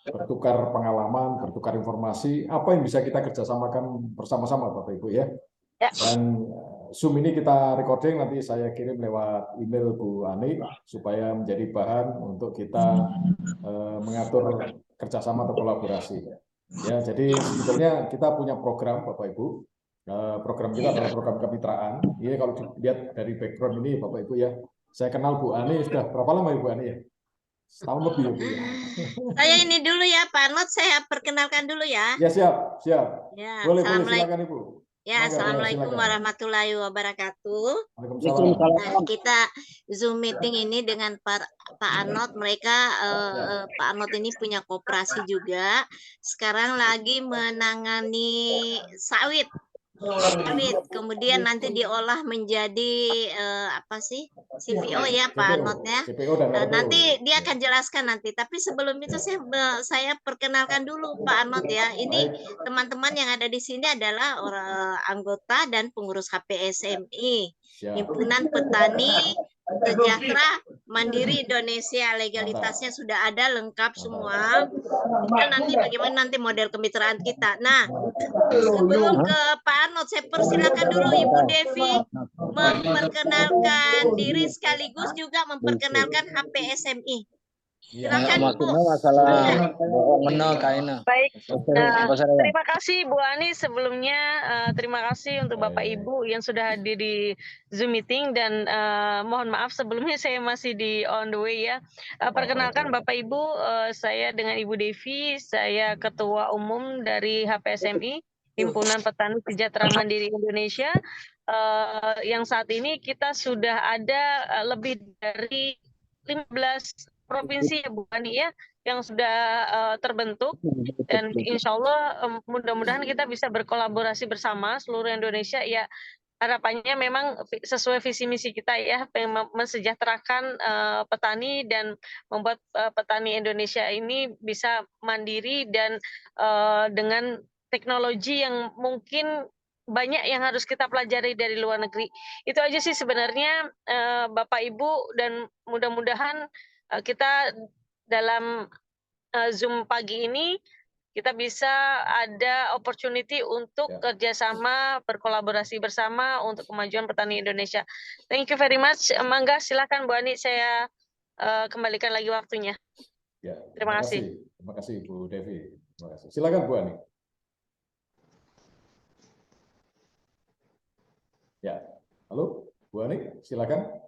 bertukar pengalaman, bertukar informasi, apa yang bisa kita kerjasamakan bersama-sama, Bapak Ibu ya. Ya. Dan Zoom ini kita recording, nanti saya kirim lewat email Bu Ani supaya menjadi bahan untuk kita mengatur kerjasama atau kolaborasi. Ya, jadi sebetulnya kita punya program, Bapak Ibu. Program kita adalah program kemitraan. Ini kalau dilihat dari background ini, Bapak Ibu ya, saya kenal Bu Ani sudah berapa lama ya Bu Ani ya? Setahun lebih ya Bu ya. Saya ini dulu ya, Pak Not, saya perkenalkan dulu ya. Ya siap, siap. Ya, Boleh assalamualaikum. silakan Ibu. Ya, Mangga, boleh assalamualaikum silakan. warahmatullahi wabarakatuh. Waalaikumsalam. Nah, kita Zoom meeting ini dengan Pak Anot. Mereka Pak Anot ini punya koperasi juga. Sekarang lagi menangani sawit. Kemudian nanti diolah menjadi apa sih, CPO ya Pak Anot ya. CPO dan RPO. Nanti dia akan jelaskan nanti. Tapi sebelum itu saya perkenalkan dulu Pak Anot ya. Ini teman-teman yang ada di sini adalah orang anggota dan pengurus HPSMI, Himpunan Petani Sejahtera Mandiri Indonesia. Legalitasnya sudah ada lengkap semua. Tinggal nanti bagaimana nanti model kemitraan kita. Nah, sebelum ke Pak Arnold, saya persilakan dulu Ibu Devi memperkenalkan diri sekaligus juga memperkenalkan HPSMI. Silakan Bu. Baik, terima kasih Bu Ani sebelumnya. Terima kasih untuk Bapak Ibu yang sudah hadir di Zoom meeting dan mohon maaf sebelumnya saya masih di on the way ya. Perkenalkan Bapak Ibu, saya dengan Ibu Devi, saya Ketua Umum dari HPSMI, Himpunan Petani Sejahtera Mandiri Indonesia. Yang saat ini kita sudah ada lebih dari 15 provinsi ya Bu Ani ya, yang sudah terbentuk, dan insya Allah mudah-mudahan kita bisa berkolaborasi bersama seluruh Indonesia ya. Harapannya memang sesuai visi misi kita ya, mensejahterakan petani dan membuat petani Indonesia ini bisa mandiri dan dengan teknologi yang mungkin banyak yang harus kita pelajari dari luar negeri. Itu aja sih sebenarnya Bapak Ibu, dan mudah-mudahan kita dalam Zoom pagi ini kita bisa ada opportunity untuk kerjasama, berkolaborasi bersama untuk kemajuan petani Indonesia. Thank you very much. Mangga, silakan Bu Ani, saya kembalikan lagi waktunya. Ya, terima kasih. Terima kasih Bu Devi. Terima kasih. Silakan Bu Ani. Ya, halo Bu Ani, silakan.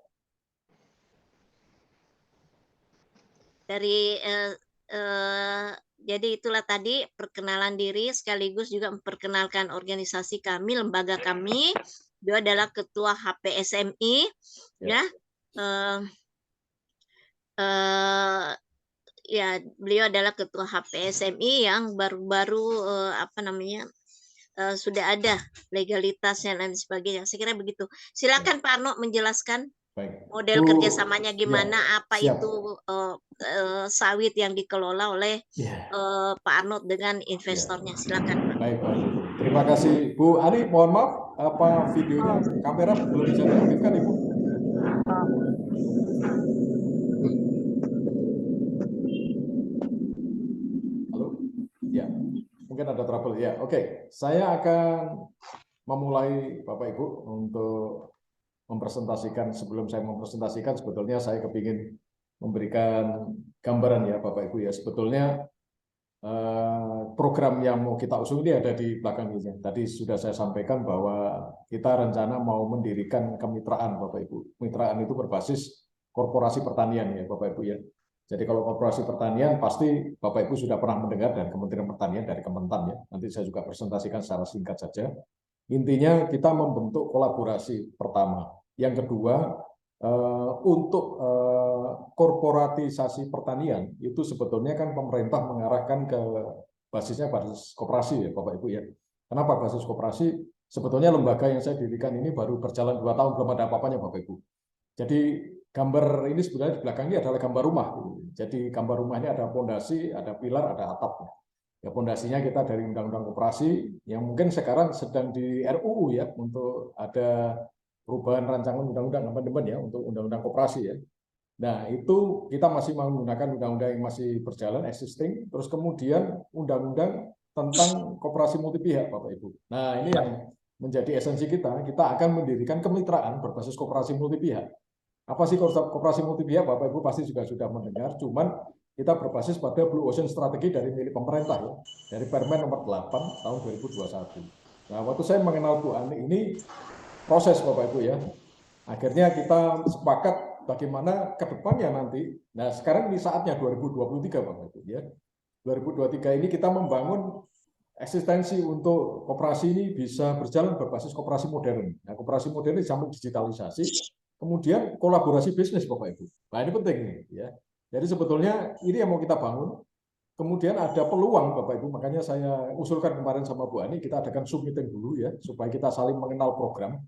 Jadi itulah tadi perkenalan diri sekaligus juga memperkenalkan organisasi kami, lembaga kami. Dia adalah Ketua HPSMI, ya. Ya, beliau adalah Ketua HPSMI yang baru-baru sudah ada legalitasnya dan sebagainya. Saya kira begitu. Silakan Pak Arno menjelaskan. Baik. Model kerjasamanya gimana, apa siap. Itu sawit yang dikelola oleh Pak Arnold dengan investornya. Silakan. Baik. Terima kasih Bu Ani. Mohon maaf, apa videonya kamera belum bisa diaktifkan Ibu? Halo? Ya, mungkin ada trouble ya. Oke, saya akan memulai Bapak Ibu untuk mempresentasikan. Sebelum saya mempresentasikan, sebetulnya saya kepingin memberikan gambaran ya Bapak Ibu ya. Sebetulnya program yang mau kita usung ini ada di belakang ini. Tadi sudah saya sampaikan bahwa kita rencana mau mendirikan kemitraan Bapak Ibu. Kemitraan itu berbasis korporasi pertanian ya Bapak Ibu ya. Jadi kalau korporasi pertanian pasti Bapak Ibu sudah pernah mendengar dan Kementerian Pertanian dari Kementan ya. Nanti saya juga presentasikan secara singkat saja. Intinya kita membentuk kolaborasi pertama. Yang kedua, untuk korporatisasi pertanian itu sebetulnya kan pemerintah mengarahkan ke basis koperasi ya Bapak Ibu ya. Kenapa basis koperasi? Sebetulnya lembaga yang saya dirikan ini baru berjalan 2 tahun, belum ada apa-apanya Bapak Ibu. Jadi gambar ini sebenarnya di belakang ini adalah gambar rumah. Jadi gambar rumah ini ada fondasi, ada pilar, ada atap. Ya, fondasinya kita dari Undang-Undang Koperasi yang mungkin sekarang sedang di RUU ya, untuk ada perubahan rancangan undang-undang amandemen ya untuk Undang-Undang Koperasi ya. Nah, itu kita masih menggunakan undang-undang yang masih berjalan, existing, terus kemudian undang-undang tentang koperasi multi pihak, Bapak Ibu. Nah, ini yang menjadi esensi kita akan mendirikan kemitraan berbasis koperasi multi pihak. Apa sih koperasi multi pihak, Bapak Ibu pasti juga sudah mendengar, cuman kita berbasis pada Blue Ocean strategi dari milik pemerintah, ya, dari Permen nomor 8 tahun 2021. Nah, waktu saya mengenal Bu Ani ini proses, Bapak Ibu, ya. Akhirnya kita sepakat bagaimana ke depannya nanti. Nah, sekarang ini saatnya 2023, Bapak Ibu, ya. 2023 ini kita membangun eksistensi untuk koperasi ini bisa berjalan berbasis koperasi modern. Nah, koperasi modern disambung digitalisasi, kemudian kolaborasi bisnis, Bapak Ibu. Nah, ini penting nih, ya. Jadi sebetulnya ini yang mau kita bangun. Kemudian ada peluang, Bapak Ibu, makanya saya usulkan kemarin sama Bu Ani, kita adakan Zoom meeting dulu, ya, supaya kita saling mengenal program,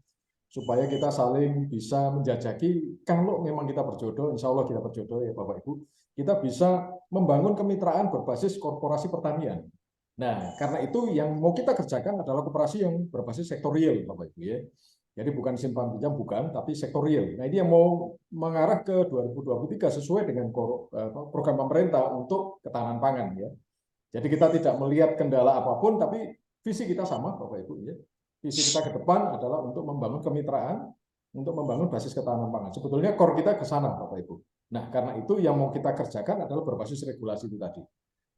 supaya kita saling bisa menjajaki, kalau memang kita berjodoh, insya Allah kita berjodoh, ya Bapak Ibu, kita bisa membangun kemitraan berbasis korporasi pertanian. Nah, karena itu yang mau kita kerjakan adalah koperasi yang berbasis sektorial, Bapak Ibu, ya. Jadi bukan simpan pinjam, bukan, tapi sektorial. Nah, ini yang mau mengarah ke 2023 sesuai dengan program pemerintah untuk ketahanan pangan, ya. Jadi kita tidak melihat kendala apapun, tapi visi kita sama, Bapak Ibu, ya. Visi kita ke depan adalah untuk membangun kemitraan, untuk membangun basis ketahanan pangan. Sebetulnya core kita ke sana, Bapak Ibu. Nah, karena itu yang mau kita kerjakan adalah berbasis regulasi itu tadi.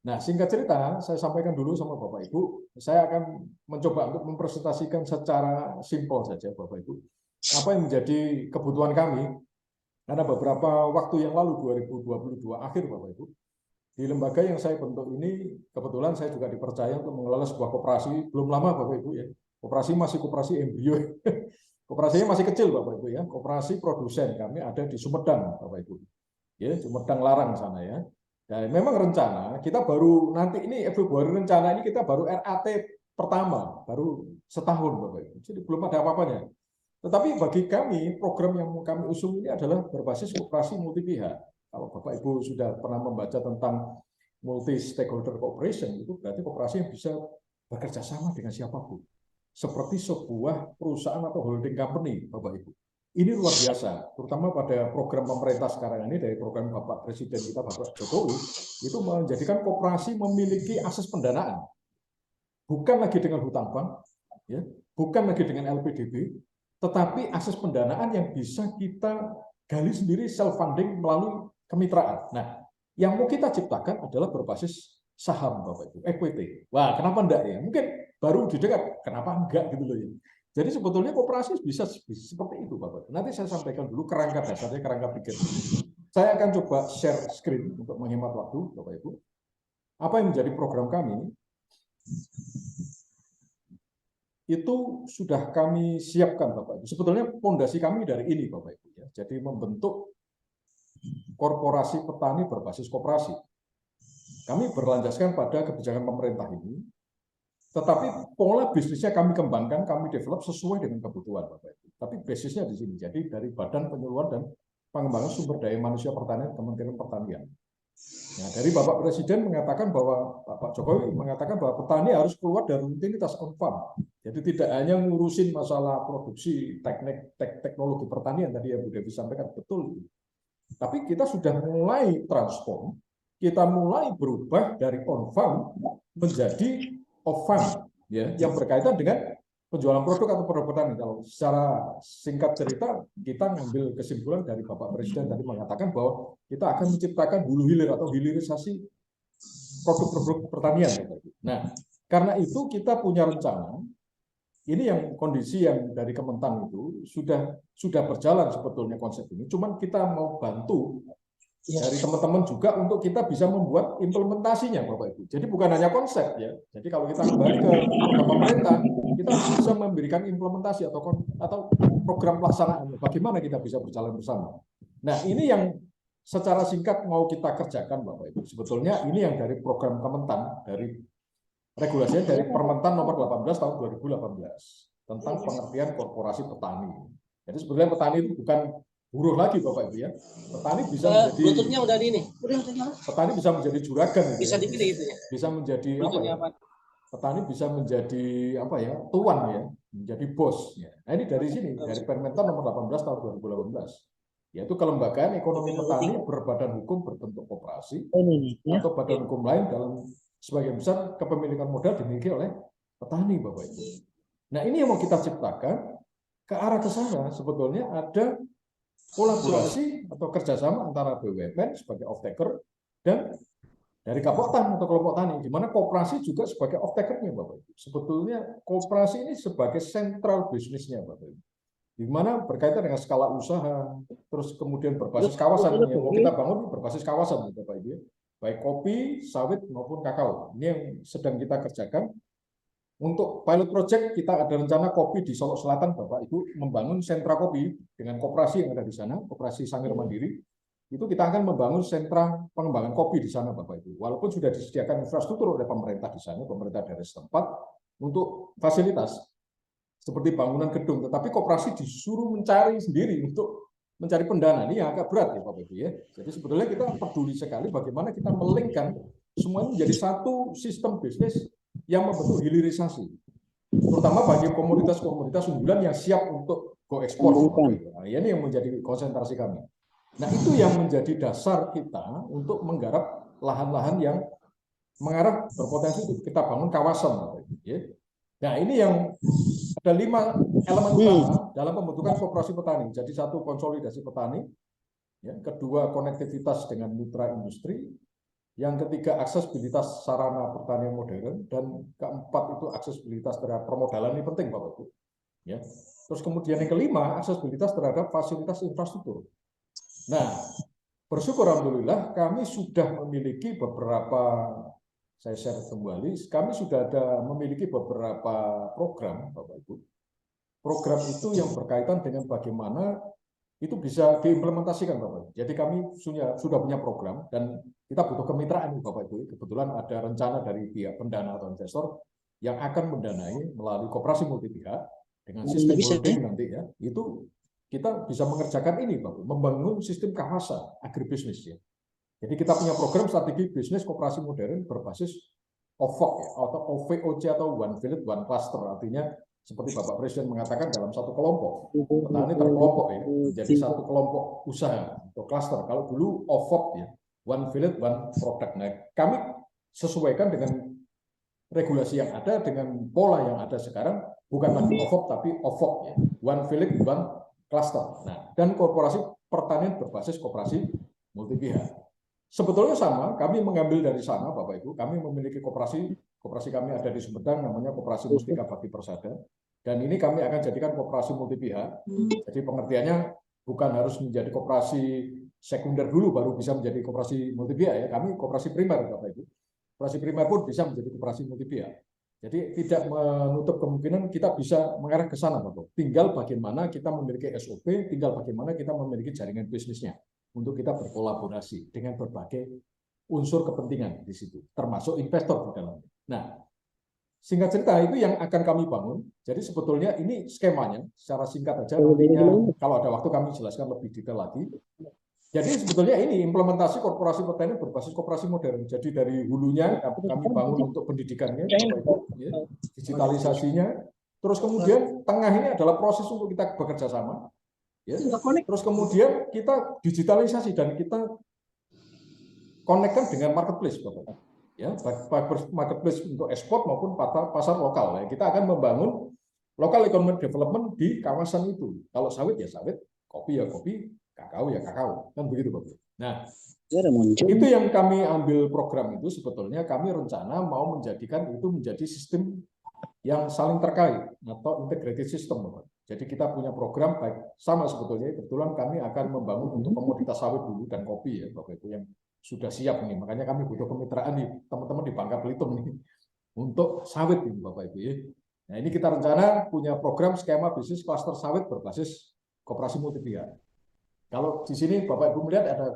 Nah, singkat cerita, saya sampaikan dulu sama Bapak Ibu, saya akan mencoba untuk mempresentasikan secara simpel saja, Bapak Ibu, apa yang menjadi kebutuhan kami, karena beberapa waktu yang lalu, 2022 akhir, Bapak Ibu, di lembaga yang saya bentuk ini, kebetulan saya juga dipercaya untuk mengelola sebuah koperasi, belum lama Bapak Ibu, ya. Koperasi masih koperasi embrio. Koperasinya masih kecil, Bapak Ibu, ya. Koperasi produsen kami ada di Sumedang, Bapak Ibu. Ya, Sumedang Larang sana, ya. Dan memang rencana kita baru nanti ini Februari, rencana ini kita baru RAT pertama, baru setahun, Bapak Ibu. Jadi belum ada apa-apanya. Tetapi bagi kami, program yang kami usung ini adalah berbasis koperasi multi pihak. Kalau Bapak Ibu sudah pernah membaca tentang multi stakeholder cooperation, itu berarti koperasi yang bisa bekerja sama dengan siapapun. Seperti sebuah perusahaan atau holding company, Bapak Ibu. Ini luar biasa, terutama pada program pemerintah sekarang ini, dari program Bapak Presiden kita, Bapak Jokowi, itu menjadikan koperasi memiliki akses pendanaan. Bukan lagi dengan hutang bank, ya, bukan lagi dengan LPDB, tetapi akses pendanaan yang bisa kita gali sendiri, self-funding melalui kemitraan. Nah, yang mau kita ciptakan adalah berbasis saham, Bapak Ibu, equity. Wah, kenapa enggak, ya? Mungkin baru didengar, kenapa enggak gitu loh, ya. Jadi sebetulnya koperasi bisa seperti itu, Bapak. Nanti saya sampaikan dulu kerangka dasarnya, kerangka pikir. Saya akan coba share screen untuk menghemat waktu, Bapak Ibu. Apa yang menjadi program kami, itu sudah kami siapkan, Bapak Ibu. Sebetulnya fondasi kami dari ini, Bapak Ibu, ya. Jadi membentuk korporasi petani berbasis koperasi. Kami berlandaskan pada kebijakan pemerintah ini, tetapi pola bisnisnya kami kembangkan, kami develop sesuai dengan kebutuhan, Bapak Ibu. Tapi basisnya di sini. Jadi dari Badan Penyuluhan dan Pengembangan Sumber Daya Manusia Pertanian, Kementerian Pertanian. Nah, dari Bapak Presiden mengatakan bahwa, Bapak Jokowi mengatakan bahwa petani harus keluar dari rutinitas on farm. Jadi tidak hanya ngurusin masalah produksi teknologi pertanian tadi yang Bu Devi sampaikan, betul. Tapi kita sudah mulai transform, kita mulai berubah dari on farm menjadi off farm, ya, yang berkaitan dengan penjualan produk atau produk petani. Kalau secara singkat cerita, kita ngambil kesimpulan dari Bapak Presiden tadi mengatakan bahwa kita akan menciptakan hulu hilir atau hilirisasi produk-produk pertanian. Nah, karena itu kita punya rencana. Ini yang kondisi yang dari Kementan itu sudah berjalan sebetulnya konsep ini. Cuman kita mau bantu dari teman-teman juga untuk kita bisa membuat implementasinya, Bapak Ibu. Jadi bukan hanya konsep, ya. Jadi kalau kita kembali ke program pemerintah, kita bisa memberikan implementasi atau program pelaksanaan. Bagaimana kita bisa berjalan bersama. Nah, ini yang secara singkat mau kita kerjakan, Bapak Ibu. Sebetulnya ini yang dari program Kementan, dari regulasinya dari Permentan nomor 18 tahun 2018 tentang pengertian korporasi petani. Jadi sebetulnya petani itu bukan buruh lagi, Bapak Ibu, ya. Petani bisa menjadi petani bisa menjadi juragan, gitu, bisa dipilih itu ya. Bisa menjadi apa ya? Petani bisa menjadi apa ya? Tuan, ya, menjadi bos, ya. Nah, ini dari sini, dari Permentan nomor 18 tahun 2018. yaitu kelembagaan ekonomi petani berbadan hukum berbentuk koperasi atau badan hukum lain dalam sebagian besar kepemilikan modal dimiliki oleh petani, Bapak Ibu. Nah, ini yang mau kita ciptakan ke arah ke sana. Sebetulnya ada kolaborasi atau kerjasama antara BUMN sebagai off-taker dan dari Kapotan atau kelompok tani, di mana koperasi juga sebagai off-taker-nya, Bapak Ibu. Sebetulnya koperasi ini sebagai sentral bisnisnya, Bapak Ibu. Di mana berkaitan dengan skala usaha, terus kemudian berbasis kawasan. Yang mau kita bangun berbasis kawasan, Bapak Ibu. Baik kopi, sawit, maupun kakao. Ini yang sedang kita kerjakan. Untuk pilot project, kita ada rencana kopi di Solok Selatan, Bapak Ibu, membangun sentra kopi dengan koperasi yang ada di sana, koperasi Sangir Mandiri. Itu kita akan membangun sentra pengembangan kopi di sana, Bapak Ibu. Walaupun sudah disediakan infrastruktur oleh pemerintah di sana, pemerintah daerah setempat, untuk fasilitas seperti bangunan gedung, tetapi koperasi disuruh mencari sendiri untuk mencari pendana. Ini yang agak berat ya, Bapak Ibu ya. Jadi sebetulnya kita peduli sekali bagaimana kita melingkan semuanya menjadi satu sistem bisnis yang membentuk hilirisasi, terutama bagi komoditas-komoditas unggulan yang siap untuk go ekspor. Nah, ini yang menjadi konsentrasi kami. Nah, itu yang menjadi dasar kita untuk menggarap lahan-lahan yang mengarah berpotensi untuk kita bangun kawasan. Nah, ini yang ada 5 elemen utama dalam pembentukan koperasi petani. Jadi satu, konsolidasi petani, kedua, konektivitas dengan mitra industri, yang ketiga, aksesibilitas sarana pertanian modern, dan keempat itu aksesibilitas terhadap permodalan. Ini penting, Bapak Ibu. Terus kemudian yang kelima, aksesibilitas terhadap fasilitas infrastruktur. Nah, bersyukur alhamdulillah kami sudah memiliki beberapa, saya share kembali, kami sudah memiliki beberapa program, Bapak Ibu. Program itu yang berkaitan dengan bagaimana itu bisa diimplementasikan, Bapak Ibu. Jadi kami sudah punya program dan kita butuh kemitraan, Bapak Ibu. Kebetulan ada rencana dari pihak pendana atau investor yang akan mendanai melalui koperasi multi pihak dengan sistem holding nanti ya. Itu kita bisa mengerjakan ini, Bapak, membangun sistem kawasan agribisnis ya. Jadi kita punya program strategi bisnis koperasi modern berbasis OVOC ya, atau OVOC atau One Village One Cluster. Artinya seperti Bapak Presiden mengatakan dalam satu kelompok, petani terkelompok ya, menjadi satu kelompok usaha atau cluster. Kalau dulu OVOC ya, One Village One Product. Nah, kami sesuaikan dengan regulasi yang ada, dengan pola yang ada sekarang, bukan lagi OVOC tapi OVOC ya, One Village One Cluster. Nah, dan korporasi pertanian berbasis koperasi multi pihak. Sebetulnya sama, kami mengambil dari sana, Bapak Ibu. Kami memiliki koperasi kami ada di Sumedang, namanya Koperasi Mustika Bakti Persada. Dan ini kami akan jadikan koperasi multi pihak. Jadi pengertiannya bukan harus menjadi koperasi sekunder dulu baru bisa menjadi koperasi multi pihak ya. Kami koperasi primer, Bapak Ibu. Koperasi primer pun bisa menjadi koperasi multi pihak. Jadi tidak menutup kemungkinan kita bisa mengarah ke sana, Bapak. Tinggal bagaimana kita memiliki SOP, tinggal bagaimana kita memiliki jaringan bisnisnya untuk kita berkolaborasi dengan berbagai unsur kepentingan di situ, termasuk investor di dalamnya. Nah, singkat cerita itu yang akan kami bangun. Jadi sebetulnya ini skemanya, secara singkat aja. Nantinya kalau ada waktu kami jelaskan lebih detail lagi. Jadi sebetulnya ini implementasi korporasi petani berbasis koperasi modern. Jadi dari hulunya kami bangun untuk pendidikannya, digitalisasinya. Terus kemudian tengah ini adalah proses untuk kita bekerja sama. Terus kemudian kita digitalisasi dan kita konekkan dengan marketplace, Bapak. Ya, baik marketplace untuk ekspor maupun pasar lokal. Kita akan membangun local economic development di kawasan itu. Kalau sawit ya sawit, kopi ya kopi, kakao ya kakao, kan begitu, Bapak. Nah, itu yang kami ambil program itu sebetulnya kami rencana mau menjadikan itu menjadi sistem yang saling terkait atau integrated system, Bapak. Jadi kita punya program baik sama sebetulnya. Kebetulan kami akan membangun untuk komoditas sawit dulu dan kopi ya, Bapak Ibu, yang sudah siap nih. Makanya kami butuh kemitraan nih teman-teman di Bangka Belitung nih untuk sawit nih, Bapak Ibu ya. Nah, ini kita rencana punya program skema bisnis klaster sawit berbasis koperasi multi pihak. Kalau di sini Bapak Ibu melihat ada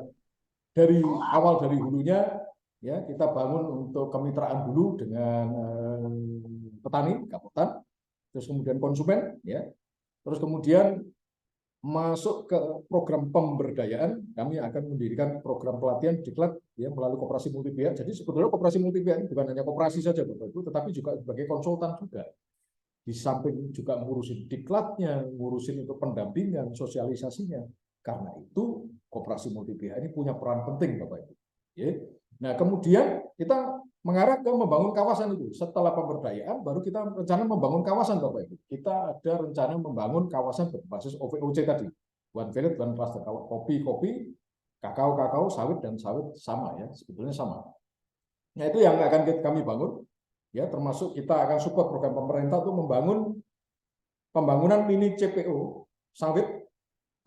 dari awal dari hulunya ya, kita bangun untuk kemitraan dulu dengan petani, Kapotan, terus kemudian konsumen ya. Terus kemudian masuk ke program pemberdayaan, kami akan mendirikan program pelatihan diklat ya melalui koperasi multi pihak. Jadi sebetulnya koperasi multi pihak ini bukan hanya koperasi saja, Bapak Ibu, tetapi juga sebagai konsultan juga. Di samping juga ngurusin diklatnya, ngurusin untuk pendampingan, sosialisasinya. Karena itu koperasi multi pihak ini punya peran penting, Bapak Ibu. Ya. Nah, kemudian kita mengarah ke membangun kawasan itu. Setelah pemberdayaan, baru kita rencana membangun kawasan, Bapak Ibu. Kita ada rencana membangun kawasan berbasis OVOC tadi. One Village, One Cluster. Kalau kopi, kakao, sawit, dan sawit sama ya, sebetulnya sama. Nah, itu yang akan kami bangun. Ya, termasuk kita akan support program pemerintah untuk membangun pembangunan mini CPO sawit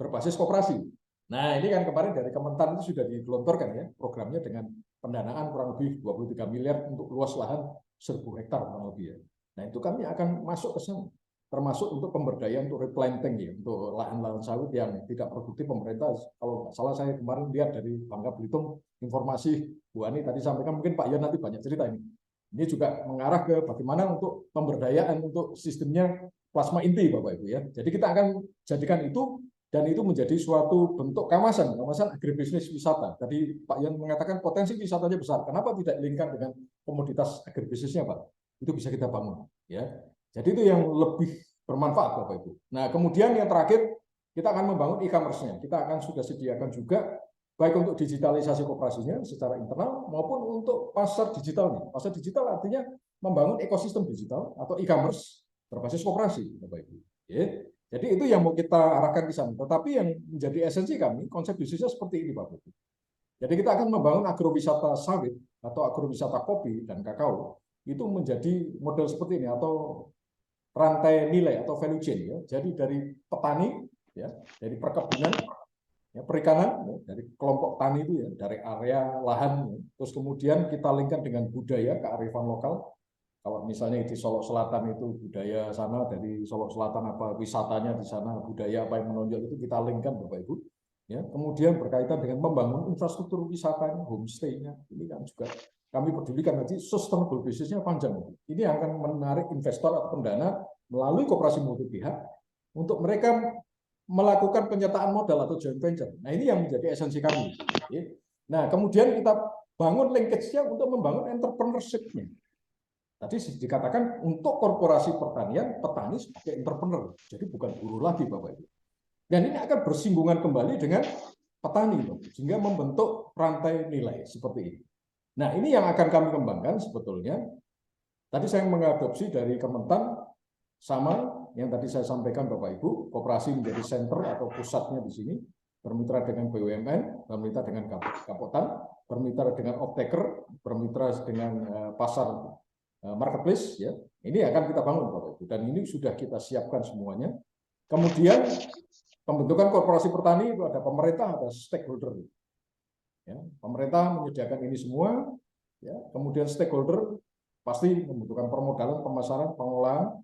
berbasis koperasi. Nah, ini kan kemarin dari Kementan itu sudah digelontorkan ya, programnya dengan pendanaan kurang lebih 23 miliar untuk luas lahan 1.000 hektar kurang lebih ya. Nah, itu kami akan masuk ke sana, termasuk untuk pemberdayaan untuk replanting ya, untuk lahan-lahan sawit yang tidak produktif. Pemerintah, kalau nggak salah saya kemarin lihat dari Bangka Belitung, informasi Bu Ani tadi sampaikan, mungkin Pak Yon nanti banyak cerita ini. Ini juga mengarah ke bagaimana untuk pemberdayaan untuk sistemnya plasma inti, Bapak Ibu ya. Jadi kita akan jadikan itu, dan itu menjadi suatu bentuk kawasan agribisnis wisata. Tadi Pak Yon mengatakan potensi wisatanya besar. Kenapa tidak lingkar dengan komoditas agribisnisnya, Pak? Itu bisa kita bangun ya. Jadi itu yang lebih bermanfaat, Bapak Ibu. Nah, kemudian yang terakhir, kita akan membangun e-commerce-nya. Kita akan sudah sediakan juga baik untuk digitalisasi koperasinya secara internal maupun untuk pasar digitalnya. Pasar digital artinya membangun ekosistem digital atau e-commerce berbasis koperasi, Bapak Ibu. Ya. Jadi itu yang mau kita arahkan ke sana. Tetapi yang menjadi esensi kami, konsep bisnisnya seperti ini, Bapak Ibu. Jadi kita akan membangun agrowisata sawit atau agrowisata kopi dan kakao itu menjadi model seperti ini, atau rantai nilai atau value chain ya. Jadi dari petani ya, dari perkebunan ya, perikanan ya, dari kelompok tani itu ya, dari area lahan ya. Terus kemudian kita linkkan dengan budaya, kearifan lokal. Kalau misalnya di Solok Selatan itu budaya sana, dari Solok Selatan apa wisatanya di sana, budaya apa yang menonjol itu kita linkkan, Bapak Ibu. Ya, kemudian berkaitan dengan membangun infrastruktur wisatanya, homestay-nya, ini kan juga kami pedulikan. Nanti sustainable business-nya panjang. Ini akan menarik investor atau pendana melalui koperasi multi pihak untuk mereka melakukan penyertaan modal atau joint venture. Nah, ini yang menjadi esensi kami. Nah, kemudian kita bangun linkage-nya untuk membangun entrepreneurship-nya. Tadi dikatakan untuk korporasi pertanian, petani sebagai entrepreneur. Jadi bukan buruh lagi, Bapak Ibu. Dan ini akan bersinggungan kembali dengan petani, sehingga membentuk rantai nilai seperti ini. Nah, ini yang akan kami kembangkan sebetulnya. Tadi saya mengadopsi dari Kementan, sama yang tadi saya sampaikan, Bapak Ibu, koperasi menjadi center atau pusatnya di sini, bermitra dengan BUMN, bermitra dengan Kapotan, bermitra dengan off-taker, bermitra dengan pasar marketplace, ya. Ini akan kita bangun, Bapak Ibu, dan ini sudah kita siapkan semuanya. Kemudian pembentukan korporasi petani itu ada pemerintah, ada stakeholder. Ya, pemerintah menyediakan ini semua, ya. Kemudian stakeholder pasti membutuhkan permodalan, pemasaran, pengolahan.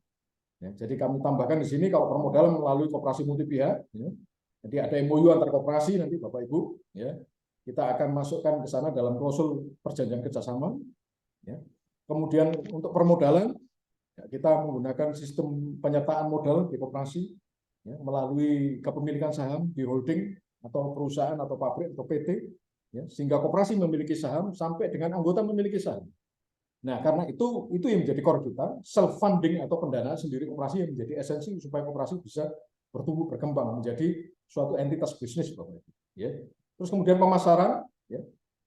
Ya, jadi kami tambahkan di sini kalau permodalan melalui koperasi multi pihak. Ya. Jadi ada MOU antar koperasi nanti, Bapak Ibu. Ya. Kita akan masukkan ke sana dalam klausul perjanjian kerjasama. Ya. Kemudian untuk permodalan, ya, kita menggunakan sistem penyertaan modal di koperasi ya, melalui kepemilikan saham di holding atau perusahaan atau pabrik atau PT, ya, sehingga koperasi memiliki saham sampai dengan anggota memiliki saham. Nah, karena itu yang menjadi core kita, self funding atau pendanaan sendiri koperasi yang menjadi esensi supaya koperasi bisa bertumbuh berkembang menjadi suatu entitas bisnis, Bapak Ibu. Ya. Terus kemudian pemasaran, ya.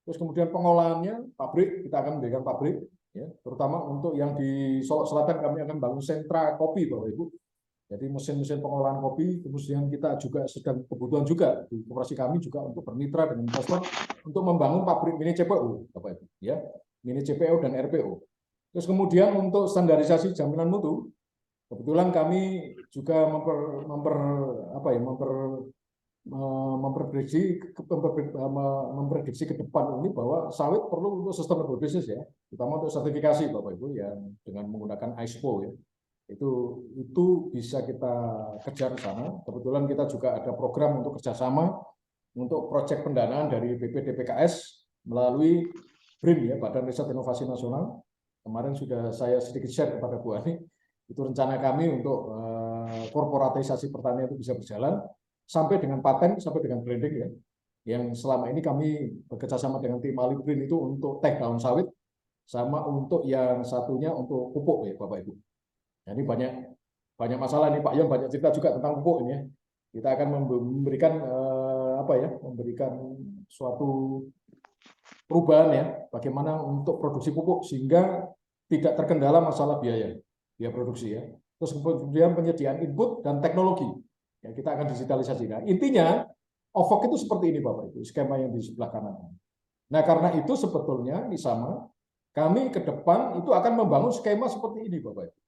Terus kemudian pengolahannya, pabrik, kita akan mendirikan pabrik. Ya, terutama untuk yang di Solok Selatan kami akan bangun sentra kopi, Bapak Ibu. Jadi mesin-mesin pengolahan kopi, kemudian kita juga sedang kebutuhan juga di koperasi kami juga untuk bermitra dengan investor untuk membangun pabrik mini CPO, Bapak Ibu, ya, mini CPO dan RPO. Terus kemudian untuk standarisasi jaminan mutu, kebetulan kami juga memprediksi ke depan ini bahwa sawit perlu untuk sustainable business ya, terutama untuk sertifikasi, Bapak Ibu, yang dengan menggunakan ISPO ya. Itu bisa kita kejar ke sana. Kebetulan kita juga ada program untuk kerjasama untuk proyek pendanaan dari BPDPKS melalui BRIN ya, Badan Riset Inovasi Nasional. Kemarin sudah saya sedikit share kepada Bu Ani. Itu rencana kami untuk korporatisasi pertanian itu bisa berjalan sampai dengan paten, sampai dengan branding ya. Yang selama ini kami bekerjasama dengan tim ahli BRIN itu untuk teh daun sawit, sama untuk yang satunya untuk pupuk ya, Bapak Ibu. Jadi banyak masalah nih Pak Yon, banyak cerita juga tentang pupuk ini ya. Kita akan memberikan memberikan suatu perubahan ya, bagaimana untuk produksi pupuk sehingga tidak terkendala masalah biaya produksi ya. Terus kemudian penyediaan input dan teknologi. Ya, kita akan digitalisasi. Nah, intinya OVOG itu seperti ini Bapak Ibu, skema yang di sebelah kanan. Nah, karena itu sebetulnya di sama kami ke depan itu akan membangun skema seperti ini Bapak Ibu.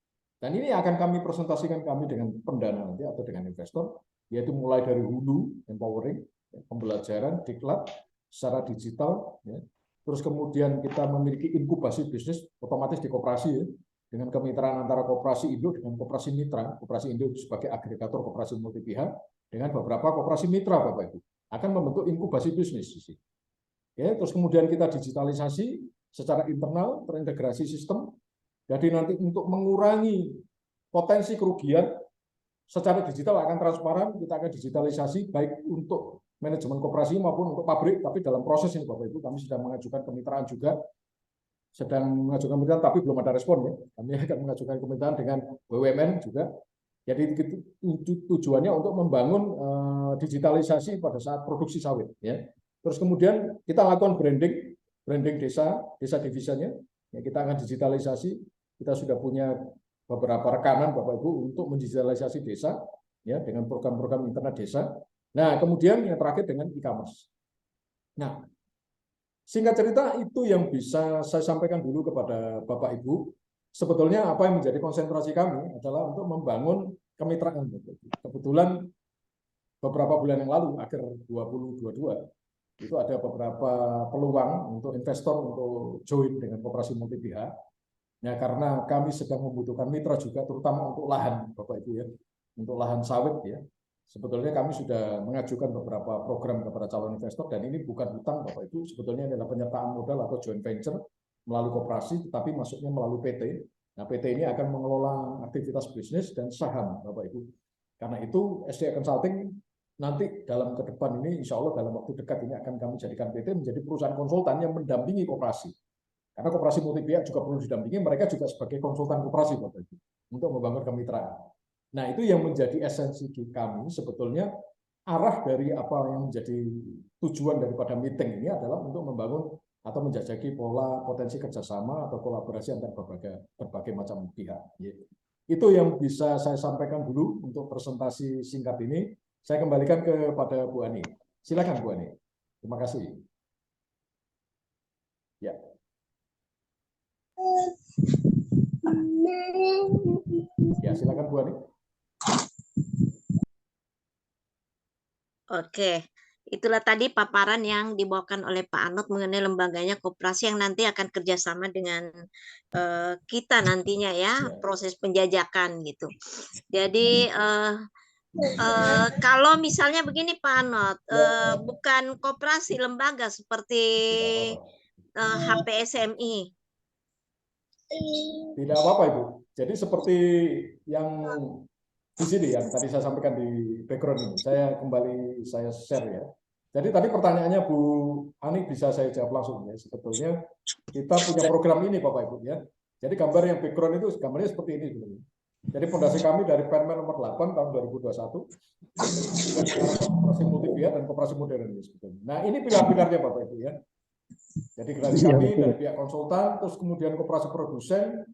Dan ini akan kami presentasikan kami dengan pendana nanti atau dengan investor, yaitu mulai dari hulu, empowering, pembelajaran, diklat, secara digital, ya. Terus kemudian kita memiliki inkubasi bisnis otomatis di koperasi ya, dengan kemitraan antara koperasi Indo dengan koperasi mitra. Koperasi Indo sebagai agregator koperasi multi pihak dengan beberapa koperasi mitra Bapak Ibu akan membentuk inkubasi bisnis. Ya, terus kemudian kita digitalisasi secara internal, terintegrasi sistem. Jadi nanti untuk mengurangi potensi kerugian secara digital akan transparan, kita akan digitalisasi baik untuk manajemen koperasi maupun untuk pabrik, tapi dalam proses ini Bapak Ibu kami sedang mengajukan kemitraan juga, tapi belum ada respon ya. Kami akan mengajukan kemitraan dengan BUMN juga. Jadi tujuannya untuk membangun digitalisasi pada saat produksi sawit ya. Terus kemudian kita lakukan branding desa divisanya. Ya, kita akan digitalisasi. Kita sudah punya beberapa rekanan Bapak Ibu untuk mendigitalisasi desa ya dengan program-program internet desa. Nah, kemudian yang terakhir dengan e-commerce. Nah, singkat cerita itu yang bisa saya sampaikan dulu kepada Bapak Ibu. Sebetulnya apa yang menjadi konsentrasi kami adalah untuk membangun kemitraan. Kebetulan beberapa bulan yang lalu, akhir 2022, itu ada beberapa peluang untuk investor untuk join dengan koperasi multi pihak. Nah, karena kami sedang membutuhkan mitra juga, terutama untuk lahan, Bapak Ibu ya, untuk lahan sawit ya. Sebetulnya kami sudah mengajukan beberapa program kepada calon investor dan ini bukan hutang Bapak Ibu, sebetulnya adalah penyertaan modal atau joint venture melalui koperasi, tetapi masuknya melalui PT. Nah, PT ini akan mengelola aktivitas bisnis dan saham Bapak Ibu. Karena itu SDA Consulting nanti dalam ke depan ini, insya Allah dalam waktu dekat ini akan kami jadikan PT menjadi perusahaan konsultan yang mendampingi koperasi. Karena koperasi multi pihak juga perlu didampingi, mereka juga sebagai konsultan koperasi Bapak Ibu untuk membangun kemitraan. Nah, itu yang menjadi esensi kami sebetulnya arah dari apa yang menjadi tujuan daripada meeting ini adalah untuk membangun atau menjajaki pola potensi kerjasama atau kolaborasi antar berbagai macam pihak. Itu yang bisa saya sampaikan dulu untuk presentasi singkat ini. Saya kembalikan kepada Bu Ani. Silakan Bu Ani. Terima kasih. Ya. Ya, silakan Bu Ani. Oke, itulah tadi paparan yang dibawakan oleh Pak Anot mengenai lembaganya koperasi yang nanti akan kerjasama dengan kita nantinya ya, proses penjajakan gitu. Jadi kalau misalnya begini Pak Anot, bukan koperasi lembaga seperti HPSMI. Tidak apa-apa Ibu. Jadi seperti yang di sini yang tadi saya sampaikan di background ini, saya share ya. Jadi tadi pertanyaannya Bu Ani bisa saya jawab langsung ya. Sebetulnya kita punya program ini Bapak Ibu ya. Jadi gambar yang background itu gambarnya seperti ini sebenarnya. Jadi fondasi kami dari Permen nomor 8 tahun 2021 koperasi multi pihak dan koperasi modern ya sebetulnya. Nah, ini pilar-pilarnya Bapak Ibu ya. Jadi dari kami dari pihak konsultan, terus kemudian koperasi produsen,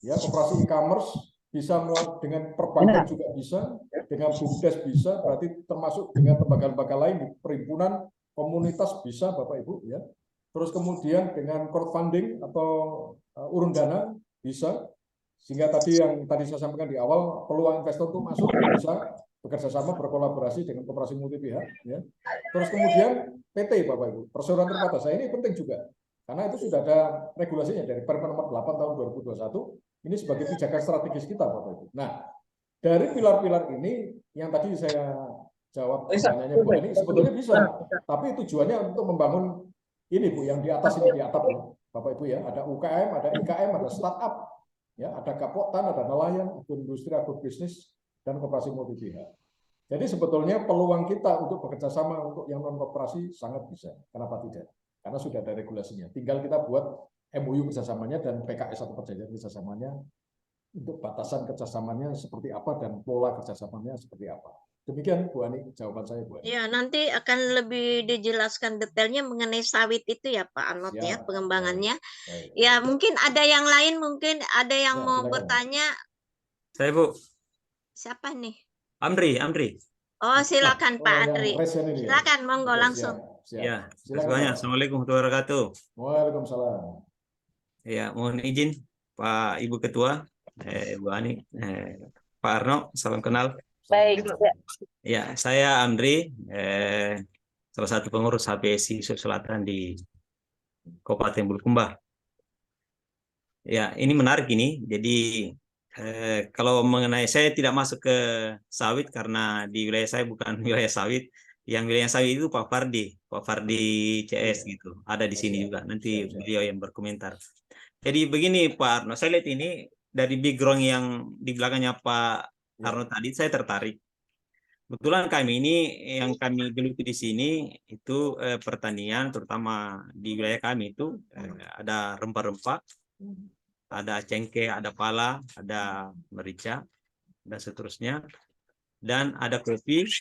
ya koperasi e-commerce, bisa dengan perbankan juga bisa, dengan BUMDes bisa, berarti termasuk dengan lembaga-lembaga lain di perhimpunan komunitas bisa Bapak Ibu ya. Terus kemudian dengan crowdfunding atau urun dana bisa, sehingga tadi yang tadi saya sampaikan di awal peluang investor itu masuk bisa bekerja sama berkolaborasi dengan koperasi multi pihak ya. Terus kemudian PT Bapak Ibu, perseroan terbatas. Nah, ini penting juga karena itu sudah ada regulasinya dari Permen nomor 8 tahun 2021. Ini sebagai pijakan strategis kita, Bapak Ibu. Nah, dari pilar-pilar ini, yang tadi saya jawab pertanyaannya Bu ini, sebetulnya bisa. Tapi tujuannya untuk membangun ini, Bu, yang di atas ini, di atap, ya, Bapak Ibu ya. Ada UKM, ada IKM, ada startup, ya, ada kapoktan, ada nelayan, industri, agrobisnis, dan koperasi multi pihak. Jadi sebetulnya peluang kita untuk bekerja sama untuk yang non-koperasi sangat bisa. Kenapa tidak? Karena sudah ada regulasinya. Tinggal kita buat MOU kerjasamanya dan PKS atau perjanjian kerjasamanya untuk batasan kerjasamanya seperti apa dan pola kerjasamanya seperti apa. Demikian Bu Ani, jawaban saya Bu Ani. Ya, nanti akan lebih dijelaskan detailnya mengenai sawit itu ya Pak Anot ya, Siap. pengembangannya. Baik. Ya, mungkin ada yang lain, mungkin ada yang Ya, mau silakan. bertanya. Saya Bu, Siapa nih? Amri. Oh, silakan Pak yang Andri. presiden ini ya? Silakan, monggo Oke, langsung. Siap. Ya, Silakan, banyak. Pak. Assalamualaikum warahmatullahi wabarakatuh. Waalaikumsalam. Ya, mohon izin Pak Ibu Ketua, Bu Ani, Pak Arno, salam kenal. Baik. Ya, saya Amri, salah satu pengurus HPSI Sulawesi Selatan di Kabupaten Bulukumba. Ya, ini menarik ini. Jadi kalau mengenai saya tidak masuk ke sawit karena di wilayah saya bukan wilayah sawit. Yang wilayah sawit itu Pak Fardi CS gitu. Ada di sini juga. Nanti beliau yang berkomentar. Jadi begini Pak Arno, saya lihat ini dari background yang di belakangnya Pak Arno tadi, saya tertarik. Kebetulan kami ini yang kami geluti di sini itu pertanian, terutama di wilayah kami itu ada rempah-rempah, ada cengkeh, ada pala, ada merica, dan seterusnya, dan ada kopi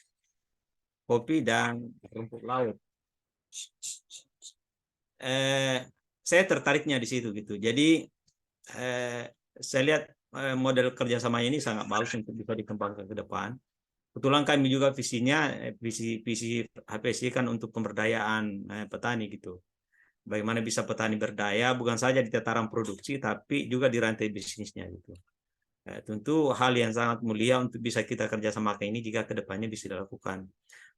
dan rumput laut. Saya tertariknya di situ gitu. Jadi saya lihat model kerjasama ini sangat bagus untuk bisa dikembangkan ke depan. Kebetulan kami juga visinya, visi HPSI kan untuk pemberdayaan petani gitu. Bagaimana bisa petani berdaya, bukan saja di tataran produksi, tapi juga di rantai bisnisnya gitu. Tentu hal yang sangat mulia untuk bisa kita kerjasamakan ini jika kedepannya bisa dilakukan.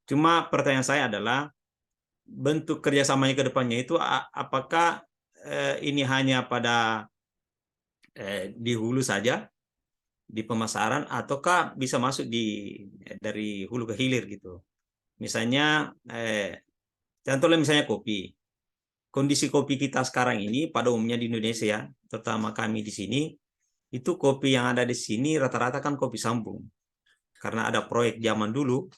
Cuma pertanyaan saya adalah, bentuk kerjasamanya ke depannya itu apakah ini hanya pada di hulu saja, di pemasaran, ataukah bisa masuk dari hulu ke hilir gitu. Misalnya, contohnya misalnya kopi. Kondisi kopi kita sekarang ini pada umumnya di Indonesia ya, terutama kami di sini, itu kopi yang ada di sini rata-rata kan kopi sambung. Karena ada proyek zaman dulu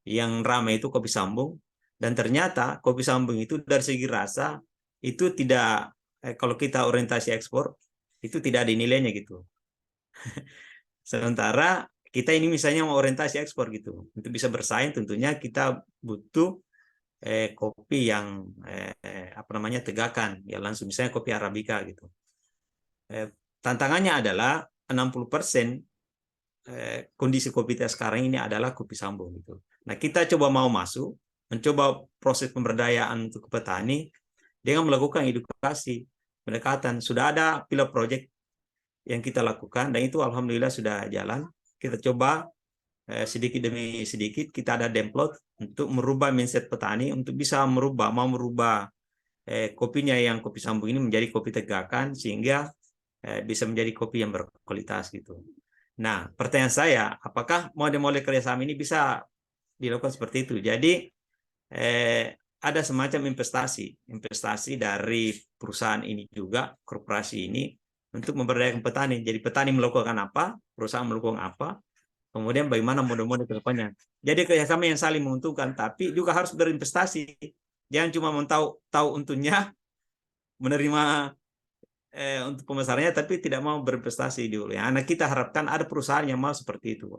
yang ramai itu kopi sambung, dan ternyata kopi sambung itu dari segi rasa itu tidak, kalau kita orientasi ekspor, itu tidak ada nilainya gitu. Sementara kita ini misalnya mau orientasi ekspor gitu, untuk bisa bersaing tentunya kita butuh kopi yang tegakan, ya langsung misalnya kopi Arabica gitu. Tantangannya adalah 60% kondisi kopi kita sekarang ini adalah kopi sambung gitu. Nah, kita coba mau masuk, mencoba proses pemberdayaan untuk petani dengan melakukan edukasi, pendekatan. Sudah ada pilot project yang kita lakukan, dan itu alhamdulillah sudah jalan. Kita coba sedikit demi sedikit, kita ada demplot untuk merubah mindset petani, untuk bisa merubah kopinya yang kopi sambung ini menjadi kopi tegakan, sehingga bisa menjadi kopi yang berkualitas gitu. Nah, pertanyaan saya, apakah model-model kerjasama ini bisa dilakukan seperti itu? Jadi ada semacam investasi dari perusahaan ini juga, korporasi ini, untuk memberdayakan petani. Jadi petani melakukan apa, perusahaan melakukan apa, kemudian bagaimana model-model ke depannya. Jadi kerjasama yang saling menguntungkan, tapi juga harus berinvestasi. Jangan cuma tahu untungnya, menerima untuk pemasarannya, tapi tidak mau berinvestasi dulu. Ya, nah, kita harapkan ada perusahaan yang mau seperti itu,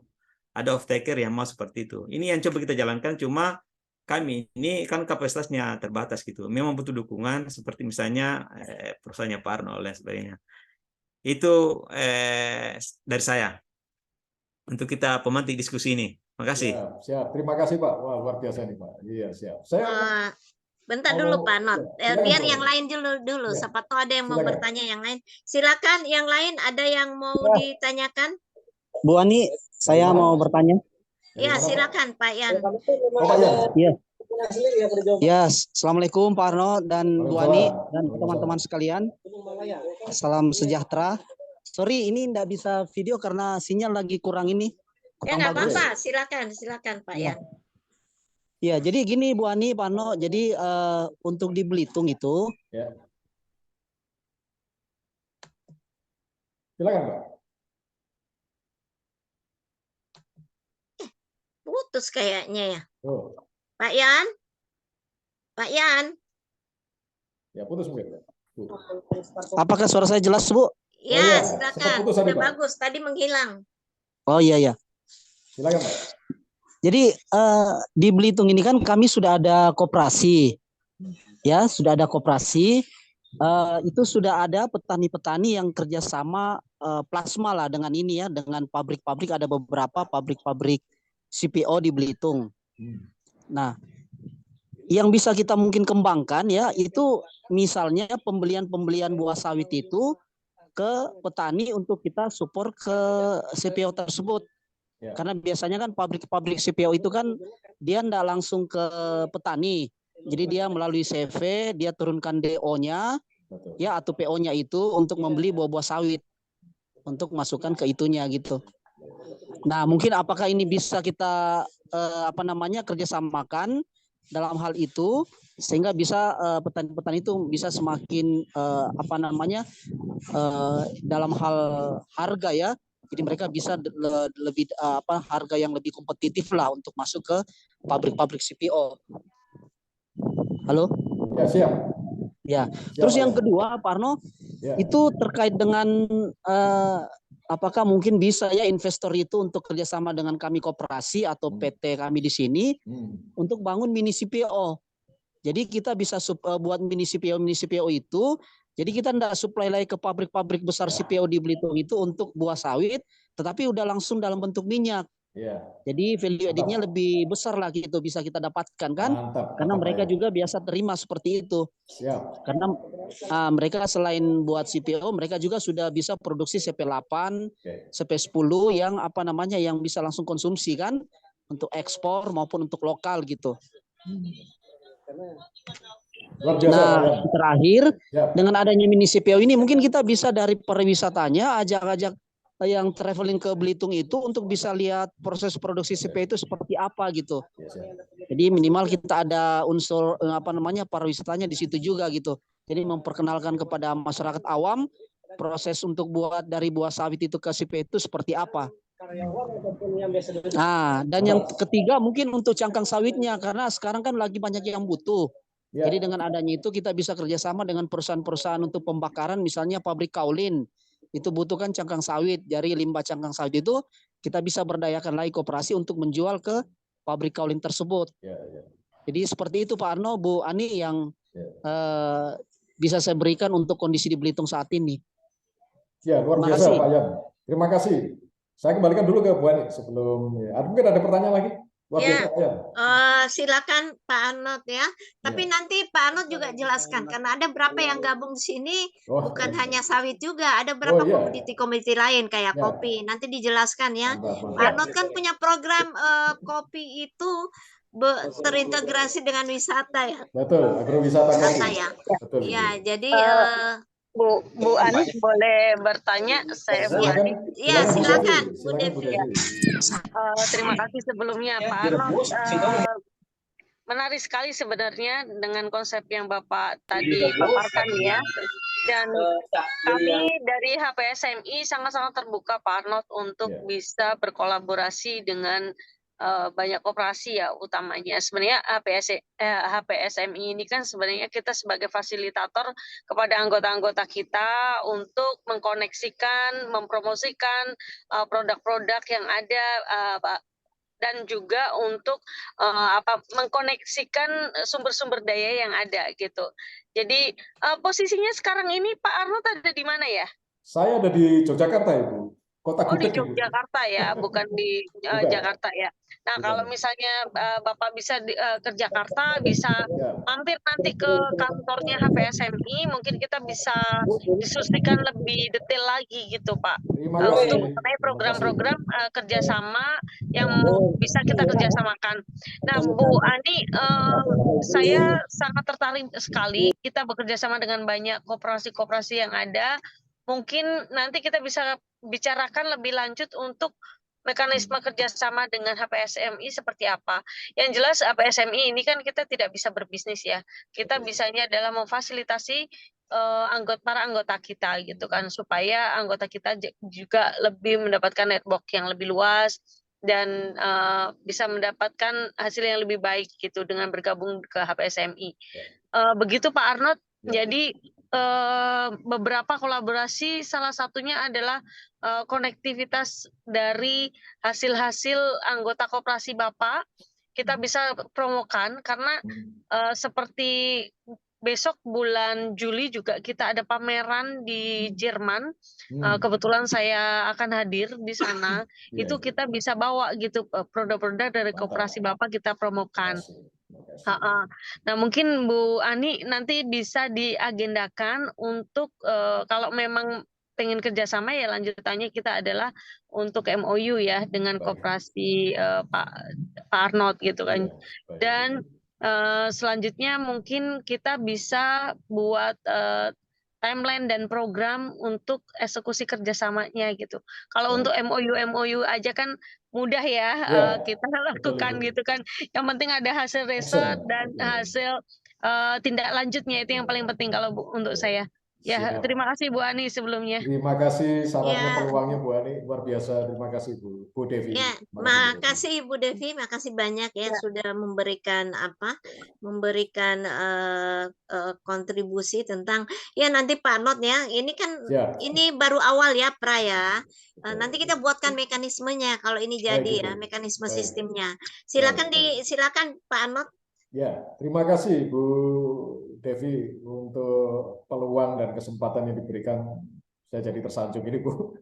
ada off-taker yang mau seperti itu. Ini yang coba kita jalankan, cuma kami ini kan kapasitasnya terbatas gitu. Memang butuh dukungan, seperti misalnya perusahaannya Pak Arno dan sebagainya. Itu dari saya untuk kita pemantik diskusi ini. Terima kasih. Siap. Terima kasih Pak. Wah, luar biasa nih Pak. Iya, siap. Saya bentar dulu Pak Not. Biar yang lain dulu. Ya. Siapa tahu ada yang mau bertanya yang lain. Silakan yang lain, ada yang mau ditanyakan? Bu Ani, saya mau bertanya. Ya, silakan Pak Yan. Pak Yan. Iya. Ya, Assalamualaikum Pak Arno dan Bu Ani dan teman-teman sekalian. Salam sejahtera. Sorry, ini enggak bisa video karena sinyal lagi kurang ini. Ya, nggak apa-apa. Silakan Pak Yan. Ya, jadi gini Bu Ani, Pak Arno. Jadi untuk di Belitung itu. Ya. Silakan Pak. Putus kayaknya ya. Oh. Pak Yan? Pak Yan? Ya, putus mungkin. Apakah suara saya jelas, Bu? Ya, iya. silakan. Putus Sudah Pak. bagus. Tadi menghilang. Oh iya. Silakan Pak. Jadi di Belitung ini kan kami sudah ada koperasi, ya sudah ada koperasi. Itu sudah ada petani-petani yang kerjasama plasma lah dengan ini ya, dengan pabrik-pabrik, ada beberapa pabrik-pabrik CPO di Belitung. Nah, yang bisa kita mungkin kembangkan ya itu misalnya pembelian buah sawit itu ke petani untuk kita support ke CPO tersebut. Karena biasanya kan pabrik-pabrik CPO itu kan dia tidak langsung ke petani. Jadi dia melalui CV, dia turunkan DO-nya ya atau PO-nya itu untuk membeli buah-buah sawit untuk masukkan ke itunya gitu. Nah, mungkin apakah ini bisa kita kerjasamakan dalam hal itu sehingga bisa petani-petani itu bisa semakin dalam hal harga ya. Jadi mereka bisa lebih harga yang lebih kompetitif lah untuk masuk ke pabrik-pabrik CPO. Halo? Ya, siap. Ya. Terus yang kedua, Pak Arno, itu terkait dengan apakah mungkin bisa ya investor itu untuk kerjasama dengan kami koperasi atau PT kami di sini untuk bangun mini CPO. Jadi kita bisa buat mini CPO itu. Jadi kita tidak supply lagi ke pabrik-pabrik besar CPO di Belitung itu untuk buah sawit, tetapi udah langsung dalam bentuk minyak. Jadi value added-nya lebih besar lagi itu bisa kita dapatkan kan? Mantap, karena mereka juga biasa terima seperti itu. Siap. Karena mereka selain buat CPO, mereka juga sudah bisa produksi CP8, CP10 yang yang bisa langsung konsumsi kan untuk ekspor maupun untuk lokal gitu. Nah, terakhir dengan adanya mini CPO ini mungkin kita bisa dari pariwisatanya ajak-ajak yang traveling ke Belitung itu untuk bisa lihat proses produksi CPO itu seperti apa gitu. Jadi minimal kita ada unsur pariwisatanya di situ juga gitu. Jadi memperkenalkan kepada masyarakat awam proses untuk buat dari buah sawit itu ke CPO itu seperti apa. Nah, dan yang ketiga mungkin untuk cangkang sawitnya karena sekarang kan lagi banyak yang butuh. Jadi dengan adanya itu kita bisa kerjasama dengan perusahaan-perusahaan untuk pembakaran, misalnya pabrik kaolin itu butuhkan cangkang sawit. Dari limbah cangkang sawit itu kita bisa berdayakan lagi koperasi untuk menjual ke pabrik kaolin tersebut. Jadi seperti itu Pak Arno, Bu Ani yang bisa saya berikan untuk kondisi di Belitung saat ini. Ya, luar biasa Pak Yan. Terima kasih. Saya kembalikan dulu ke Bu Ani sebelum mungkin ada pertanyaan lagi. Silakan Pak Arnold ya. Tapi nanti Pak Arnold juga jelaskan karena ada berapa yang gabung di sini bukan hanya sawit juga, ada berapa komoditi lain kayak kopi. Nanti dijelaskan ya. Pak Arnold kan punya program kopi itu terintegrasi dengan wisata ya. Betul, agrowisata kopi. Ya. Betul. Ya, jadi Bu Ani boleh bertanya? Saya Bu Ani. Iya, silakan Bu Devi. Terima kasih sebelumnya Pak Arnold. Menarik sekali sebenarnya dengan konsep yang Bapak tadi paparkan ya. Dan kami dari HPSMI sangat-sangat terbuka Pak Arnold untuk bisa berkolaborasi dengan banyak koperasi ya utamanya. Sebenarnya HPSMI ini kan sebenarnya kita sebagai fasilitator kepada anggota-anggota kita untuk mengkoneksikan, mempromosikan produk-produk yang ada dan juga untuk mengkoneksikan sumber-sumber daya yang ada gitu. Jadi posisinya sekarang ini Pak Arnold ada di mana ya? Saya ada di Yogyakarta Ibu. Kota Gudeg. Di Yogyakarta ya, bukan di Jakarta ya. Nah, kalau misalnya Bapak bisa ke Jakarta, bisa mampir nanti ke kantornya HPSMI, mungkin kita bisa diskusikan lebih detail lagi gitu Pak. Untuk mengenai program-program kerjasama yang bisa kita kerjasamakan. Nah, Bu Ani, saya sangat tertarik sekali kita bekerja sama dengan banyak koperasi-koperasi yang ada. Mungkin nanti kita bisa bicarakan lebih lanjut untuk mekanisme kerjasama dengan HPSMI seperti apa. Yang jelas HPSMI ini kan kita tidak bisa berbisnis ya. Kita bisanya adalah memfasilitasi para anggota kita gitu kan, supaya anggota kita juga lebih mendapatkan network yang lebih luas dan bisa mendapatkan hasil yang lebih baik gitu dengan bergabung ke HPSMI. Begitu Pak Arnold. Jadi beberapa kolaborasi, salah satunya adalah konektivitas dari hasil-hasil anggota koperasi Bapak. Kita bisa promokan karena seperti besok bulan Juli juga kita ada pameran di Jerman. Kebetulan saya akan hadir di sana. Itu kita bisa bawa gitu produk-produk dari koperasi Bapak kita promokan. Nah, mungkin Bu Ani nanti bisa diagendakan untuk kalau memang pengen kerjasama ya lanjutannya kita adalah untuk MOU ya dengan koperasi Pak Arnold gitu kan. Dan selanjutnya mungkin kita bisa buat timeline dan program untuk eksekusi kerjasamanya gitu. Kalau untuk MOU aja kan mudah ya, kita lakukan gitu kan. Yang penting ada hasil riset dan hasil tindak lanjutnya, itu yang paling penting kalau untuk saya. Ya, terima kasih Bu Ani sebelumnya. Terima kasih sarannya, peluangnya Bu Ani, luar biasa. Terima kasih Bu Devi. Ya, makasih Bu Devi, makasih banyak ya sudah memberikan kontribusi tentang ya nanti Pak Not ya. Ini kan ini baru awal ya Pra ya. Nanti kita buatkan mekanismenya kalau ini jadi ya, mekanisme sistemnya. Silakan Pak Not. Ya, terima kasih Bu Devi untuk peluang dan kesempatan yang diberikan. Saya jadi tersanjung ini Bu.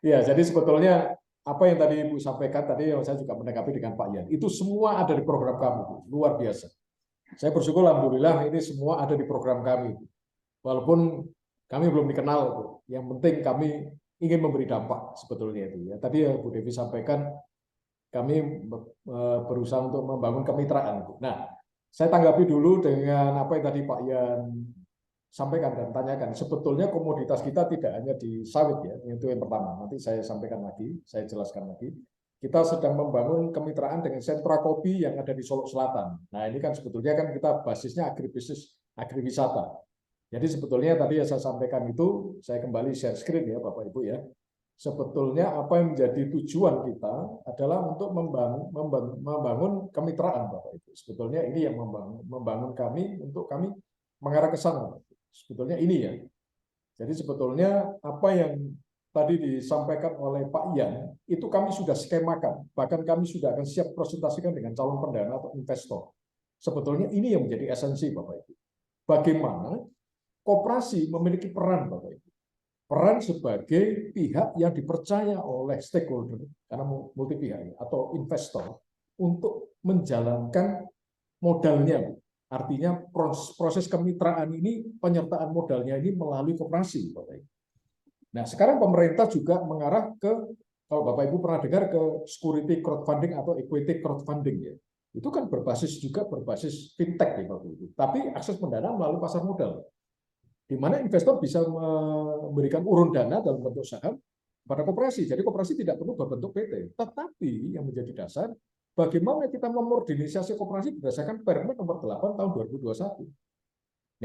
Ya, jadi sebetulnya apa yang tadi Ibu sampaikan tadi yang saya juga menanggapi dengan Pak Yan, itu semua ada di program kami, Bu. Luar biasa. Saya bersyukur alhamdulillah ini semua ada di program kami. Walaupun kami belum dikenal, Bu. Yang penting kami ingin memberi dampak sebetulnya itu ya. Tadi yang Bu Devi sampaikan kami berusaha untuk membangun kemitraan. Nah, saya tanggapi dulu dengan apa yang tadi Pak Yan sampaikan dan tanyakan. Sebetulnya komoditas kita tidak hanya di sawit ya, itu yang pertama. Nanti saya sampaikan lagi, saya jelaskan lagi. Kita sedang membangun kemitraan dengan sentra kopi yang ada di Solo Selatan. Nah, ini kan sebetulnya kan kita basisnya agribisnis, agriwisata. Jadi sebetulnya tadi yang saya sampaikan itu, saya kembali share screen ya Bapak Ibu ya. Sebetulnya apa yang menjadi tujuan kita adalah untuk membangun kemitraan Bapak Ibu. Sebetulnya ini yang membangun kami untuk kami mengarah ke sana. Sebetulnya ini ya. Jadi sebetulnya apa yang tadi disampaikan oleh Pak Yan itu kami sudah skemakan. Bahkan kami sudah akan siap presentasikan dengan calon pendana atau investor. Sebetulnya ini yang menjadi esensi Bapak Ibu. Bagaimana koperasi memiliki peran Bapak Ibu. Peran sebagai pihak yang dipercaya oleh stakeholder, karena multi pihak atau investor, untuk menjalankan modalnya. Artinya proses kemitraan ini, penyertaan modalnya ini melalui koperasi. Nah, sekarang pemerintah juga mengarah ke, kalau Bapak Ibu pernah dengar, ke security crowdfunding atau equity crowdfunding. Ya. Itu kan berbasis fintech ya Bapak Ibu. Tapi akses pendanaan melalui pasar modal. Di mana investor bisa memberikan urun dana dalam bentuk saham pada koperasi. Jadi koperasi tidak perlu berbentuk PT. Tetapi yang menjadi dasar, bagaimana kita memorganisasi koperasi berdasarkan Permen nomor 8 tahun 2021.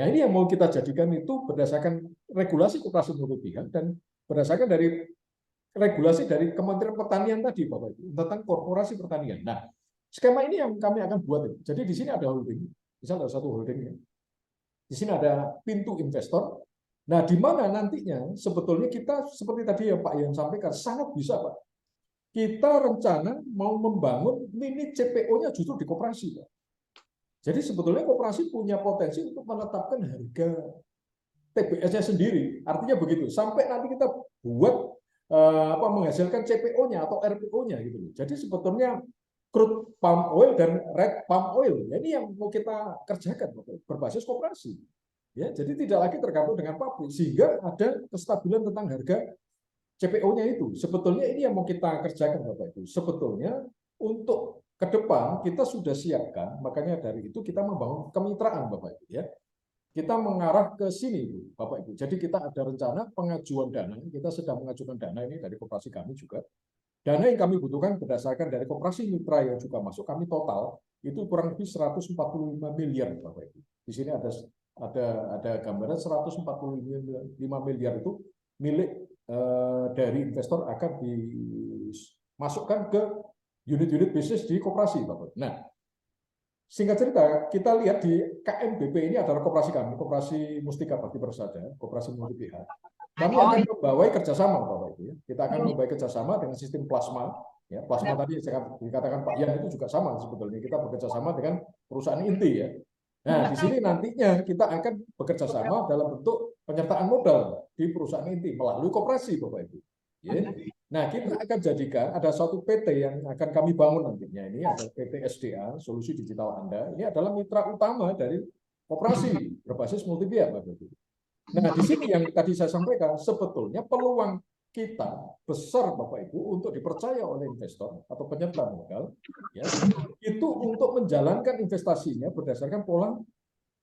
Nah ini yang mau kita jadikan itu berdasarkan regulasi koperasi multi pihak dan berdasarkan dari regulasi dari Kementerian Pertanian tadi, Bapak Ibu, tentang korporasi pertanian. Nah, skema ini yang kami akan buat. Jadi di sini ada holding, misal ada satu holding. Di sini ada pintu investor. Nah, di mana nantinya sebetulnya kita seperti tadi yang Pak Yan sampaikan sangat bisa, Pak. Kita rencana mau membangun mini CPO-nya justru di koperasi, Pak. Jadi sebetulnya koperasi punya potensi untuk menetapkan harga TBS-nya sendiri. Artinya begitu. Sampai nanti kita buat menghasilkan CPO-nya atau RPO-nya gitu. Jadi sebetulnya crude palm oil dan red palm oil. Ya, ini yang mau kita kerjakan berbasis koperasi. Ya, jadi tidak lagi tergantung dengan pabrik sehingga ada kestabilan tentang harga CPO-nya itu. Sebetulnya ini yang mau kita kerjakan Bapak Ibu. Sebetulnya untuk ke depan kita sudah siapkan, makanya dari itu kita membangun kemitraan Bapak Ibu ya. Kita mengarah ke sini Bapak Ibu. Jadi kita ada rencana pengajuan dana, kita sedang mengajukan dana ini dari koperasi kami juga. Dana yang kami butuhkan berdasarkan dari koperasi mitra yang juga masuk, kami total itu kurang lebih 145 miliar, Bapak Ibu. Di sini ada gambaran 145 miliar itu milik dari investor akan dimasukkan ke unit-unit bisnis di koperasi, Bapak Ibu. Nah, singkat cerita, kita lihat di KMBP ini adalah koperasi kami, Koperasi Mustika Bakti Persada, koperasi multi pihak. Kami akan membawai kerjasama, Bapak Ibu. Kita akan membawai kerjasama dengan sistem plasma. Ya, plasma tadi saya dikatakan Pak Yan itu juga sama sebetulnya. Kita bekerja sama dengan perusahaan inti ya. Nah, di sini nantinya kita akan bekerja sama dalam bentuk penyertaan modal di perusahaan inti melalui koperasi, Bapak Ibu. Ya. Nah, kita akan jadikan ada suatu PT yang akan kami bangun nantinya. Ini ada PT SDA, Solusi Digital Anda. Ini adalah mitra utama dari koperasi berbasis multi pihak, Bapak Ibu. Nah, di sini yang tadi saya sampaikan, sebetulnya peluang kita besar, Bapak Ibu, untuk dipercaya oleh investor atau penyerta modal, ya, itu untuk menjalankan investasinya berdasarkan pola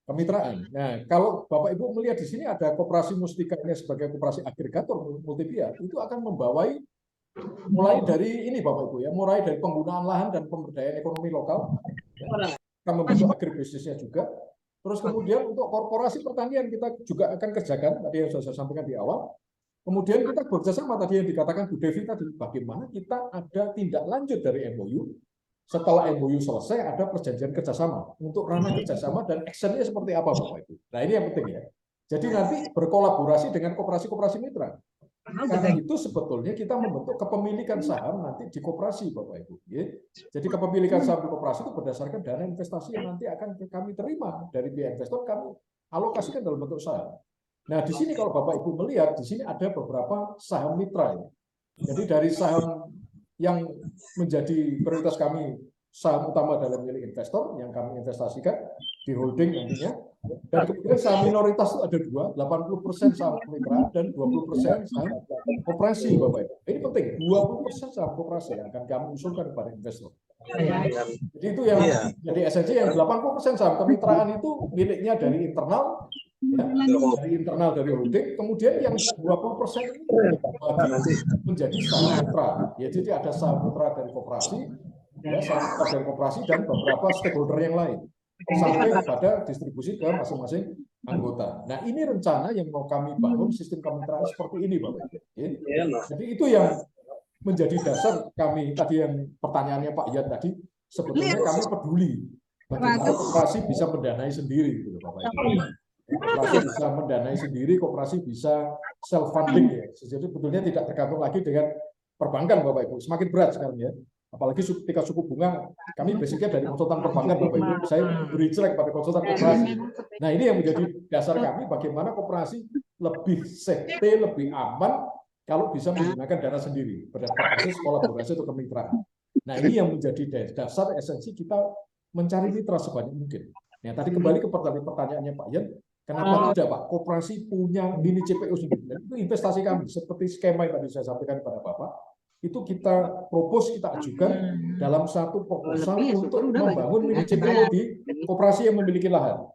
kemitraan. Nah, kalau Bapak Ibu melihat di sini ada koperasi Mustika ini sebagai koperasi agregator multi pihak, itu akan membawai mulai dari ini, Bapak Ibu, ya, mulai dari penggunaan lahan dan pemberdayaan ekonomi lokal, ya, akan membentuk agribisnisnya juga. Terus kemudian untuk korporasi pertanian kita juga akan kerjakan, tadi yang sudah saya sampaikan di awal. Kemudian kita bekerjasama tadi yang dikatakan Bu Devi tadi, bagaimana kita ada tindak lanjut dari MOU. Setelah MOU selesai, ada perjanjian kerjasama untuk ranah kerjasama dan actionnya seperti apa, Bapak Ibu. Nah, ini yang penting ya. Jadi nanti berkolaborasi dengan koperasi-koperasi mitra. Karena itu sebetulnya kita membentuk kepemilikan saham nanti di koperasi, Bapak Ibu. Jadi kepemilikan saham di koperasi itu berdasarkan dana investasi yang nanti akan kami terima dari pihak investor, kami alokasikan dalam bentuk saham. Nah, di sini kalau Bapak Ibu melihat, di sini ada beberapa saham mitra. Ya. Jadi dari saham yang menjadi prioritas kami, saham utama dalam milik investor yang kami investasikan di holding nantinya. Dan kemudian saham minoritas itu ada dua, 80% saham mitra dan 20% saham koperasi, Bapak Ibu. Ini penting, 20% saham koperasi yang akan kami usulkan kepada investor. Jadi itu yang jadi esensi, yang 80% saham kemitraan itu miliknya dari internal, ya, dari internal dari holding, kemudian yang 20% ini menjadi saham mitra. Ya, jadi ada saham mitra dari koperasi, ya, saham mitra dari koperasi dan beberapa stakeholder yang lain sampai pada distribusi ke masing-masing anggota. Nah, ini rencana yang mau kami bangun sistem kemitraan seperti ini, Bapak. Jadi itu yang menjadi dasar kami tadi yang pertanyaannya Pak Yan tadi, sebetulnya kami peduli bagaimana koperasi bisa mendanai sendiri, gitu, Bapak Ibu. Koperasi bisa mendanai sendiri, koperasi bisa self funding ya. Jadi sebetulnya tidak tergantung lagi dengan perbankan, Bapak Ibu. Semakin berat sekarang ya. Apalagi ketika suku bunga, kami basicnya dari konsultan perbankan, Bapak Ibu. Saya beri jelek pada konsultan koperasi. Nah, ini yang menjadi dasar kami bagaimana koperasi lebih safety, lebih aman kalau bisa menggunakan dana sendiri berdasarkan kolaborasi atau kemitraan. Nah, ini yang menjadi dasar esensi kita mencari mitra sebanyak mungkin. Nah, tadi kembali ke pertanyaannya Pak Yan, kenapa tidak, Pak? Koperasi punya mini CPO sendiri. Dan itu investasi kami, seperti skema yang tadi saya sampaikan kepada Bapak, itu kita propose, kita ajukan dalam satu proposal untuk membangun mini CPO di koperasi yang memiliki lahan.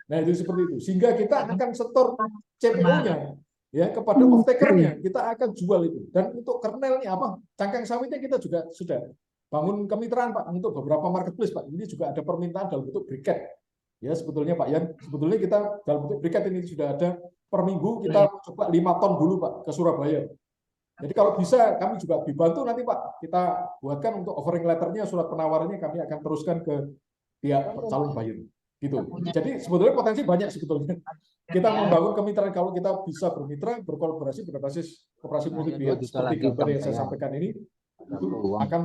Nah, itu seperti itu. Sehingga kita akan setor CPO-nya ya kepada off-taker-nya, kita akan jual itu. Dan untuk kernelnya apa? Cangkang sawitnya kita juga sudah bangun kemitraan, Pak, untuk beberapa marketplace, Pak. Ini juga ada permintaan dalam bentuk briket. Ya, sebetulnya Pak Yan, sebetulnya kita dalam bentuk briket ini sudah ada per minggu, kita coba 5 ton dulu, Pak, ke Surabaya. Jadi kalau bisa kami juga dibantu nanti, Pak, kita buatkan untuk offering letternya, surat penawarannya kami akan teruskan ke pihak calon buyer. Gitu. Jadi sebetulnya potensi banyak sebetulnya. Kita membangun kemitraan, kalau kita bisa bermitra, berkolaborasi berbasis koperasi multi pihak seperti gambar yang saya sampaikan ini, itu akan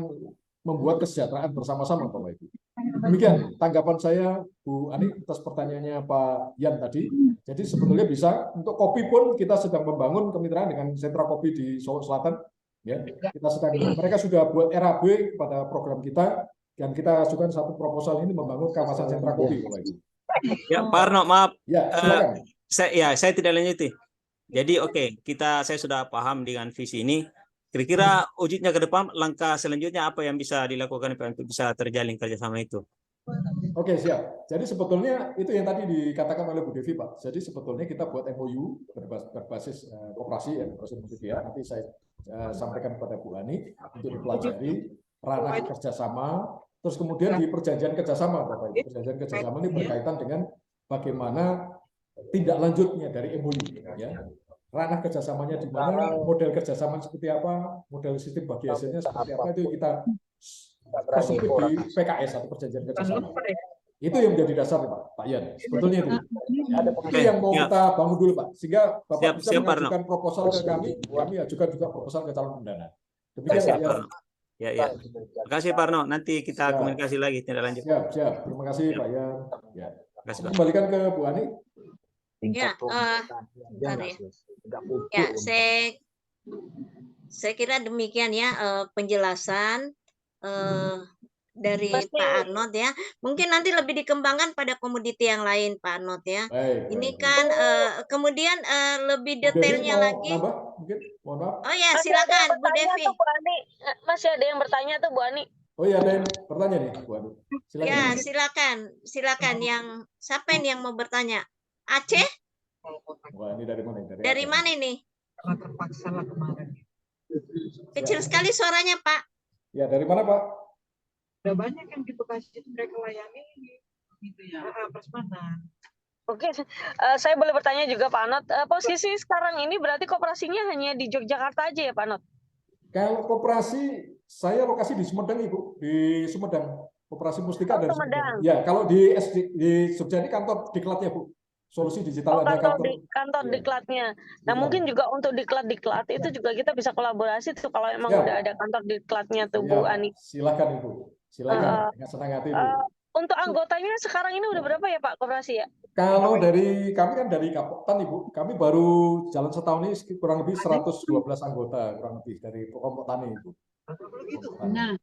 membuat kesejahteraan bersama-sama, Bapak Ibu. Demikian tanggapan saya, Bu Ani, atas pertanyaannya Pak Yan tadi. Jadi sebetulnya bisa untuk kopi pun kita sedang membangun kemitraan dengan sentra kopi di Solo Selatan. Ya, kita sedang, mereka sudah buat RAB pada program kita, dan kita ajukan satu proposal ini membangun kawasan sentra kopi, Bapak Ibu. Ya, Pak Arno, maaf. Ya, silakan. Saya tidak lanjuti. Jadi saya sudah paham dengan visi ini. Kira-kira wujudnya ke depan, langkah selanjutnya apa yang bisa dilakukan untuk bisa terjalin kerjasama itu? Oke, siap. Jadi sebetulnya itu yang tadi dikatakan oleh Bu Devi, Pak. Jadi sebetulnya kita buat MOU berbasis koperasi, ya, koperasi multi pihak. Nanti saya sampaikan kepada Bu Ani untuk dipelajari ranah kerjasama. Terus kemudian di perjanjian kerjasama, Bapak Ibu. Perjanjian kerjasama ini berkaitan dengan bagaimana tindak lanjutnya dari MOU, ya. Ranah kerjasamanya di mana, model kerjasama seperti apa, model sistem bagi hasilnya seperti apa, itu kita tersebut di PKS atau perjanjian kerjasama. Itu yang menjadi dasar Pak Yan. Sebetulnya itu. Itu yang mau Ya. kita bangun dulu Pak. Sehingga Bapak Siap, bisa siap, mengajukan proposal ke kami ajukan juga proposal ke calon pendanaan. Demikian Pak Yan. Ya, ya. Terima kasih Parno. Nanti kita Siap. komunikasi lagi tindak lanjut. Siap, siap. Terima kasih Pak Yan. Ya. Terima kasih, Pak. Kembalikan ke Bu Ani. Ya, bentar ya. Ya, saya kira demikian ya penjelasan dari Pasti. Pak Arnold ya. Mungkin nanti lebih dikembangkan pada komoditi yang lain Pak Arnold ya. Baik, Ini baik, kan kemudian lebih Bu Devi detailnya mau lagi. nambah? Mungkin, mohon maaf. Oh ya, Masih ada yang silakan Bu bertanya Devi. tuh, Bu Ani. Masih ada yang bertanya tuh Bu Ani. Oh iya, ada yang bertanya nih, Bu Ani. Silakan. Ya, silakan yang siapa ini yang mau bertanya? Aceh? Wah, ini dari mana? Dari Aceh. mana ini? Terpaksa lah kemarin. Kecil sekali suaranya, Pak. Ya, dari mana Pak? Udah banyak yang di Bekasi itu mereka layani gitu ya. Prasmanan. Oke, saya boleh bertanya juga Pak Anot. Posisi sekarang ini berarti koperasinya hanya di Yogyakarta aja ya Pak Anot? Kalau koperasi, saya lokasi di Sumedang Ibu, di Sumedang. Koperasi Mustika dari Sumedang. Ya, kalau di Jogja ini kantor diklatnya Bu. Solusi digital ada kantor diklatnya. Nah, mungkin juga untuk diklat itu juga kita bisa kolaborasi tuh kalau emang udah ada kantor diklatnya tuh Bu Ani. Silakan Ibu. Silakan. Dengan senang hati Ibu. Untuk anggotanya sekarang ini udah berapa ya Pak koperasi ya? Kalau dari kami kan dari Kapoktan Ibu, kami baru jalan setahun ini kurang lebih 112 anggota kurang lebih dari Kelompok Tani Ibu. Nah,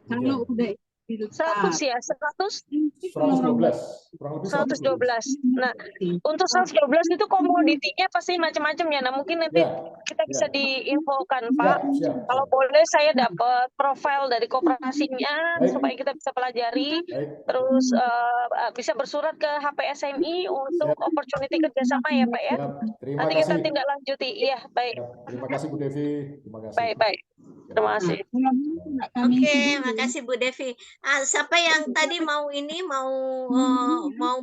kalau udah 100 ya, 100? 112, kurang lebih 112. Nah, untuk 112 itu komoditinya pasti macam-macam ya. Nah, mungkin nanti kita bisa diinfokan Pak. Kalau boleh saya dapat profil dari koperasinya supaya kita bisa pelajari. Terus bisa bersurat ke HPSMI untuk opportunity kerjasama ya Pak ya. Nanti kita tindak lanjuti. Iya, baik. Terima kasih Bu Devi. Terima kasih. Baik, baik. Terima kasih. Oke, makasih Bu Devi. Siapa yang tadi mau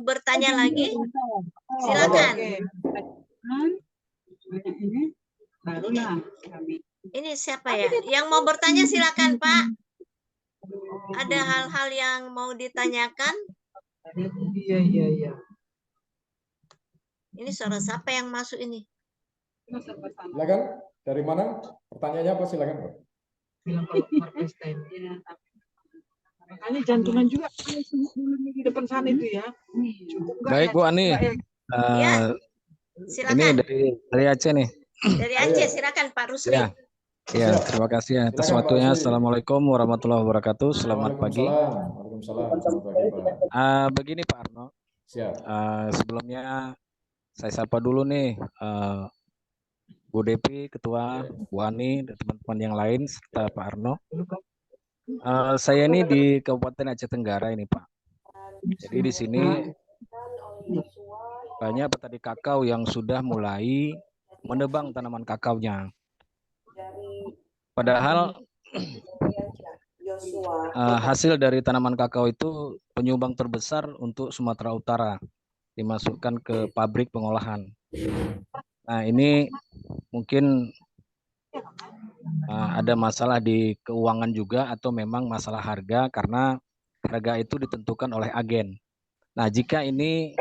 bertanya lagi? Silakan. Ini siapa ya? Yang mau bertanya silakan Pak. Ada hal-hal yang mau ditanyakan? Iya. Ini suara siapa yang masuk ini? Silakan. Dari mana? Pertanyaannya apa? Silakan Pak. Bilang kalau makanya jantungan juga di depan sana itu ya. Baik Bu Ani. Ya, silakan. Ini dari Aceh nih. Dari Aceh, silakan Pak Rusli. Ya, terima kasih atas waktunya. Assalamualaikum warahmatullahi wabarakatuh. Selamat pagi. Waalaikumsalam. Selamat pagi Pak. Begini Pak Arno. Siap. Sebelumnya saya sapa dulu nih Bu Devi, Ketua, Bu Ani, dan teman-teman yang lain serta Pak Arno. Saya ini di Kabupaten Aceh Tenggara ini Pak. Jadi di sini banyak petani kakao yang sudah mulai menebang tanaman kakaonya. Padahal hasil dari tanaman kakao itu penyumbang terbesar untuk Sumatera Utara, dimasukkan ke pabrik pengolahan. Nah ini mungkin ada masalah di keuangan juga atau memang masalah harga karena harga itu ditentukan oleh agen. Nah jika ini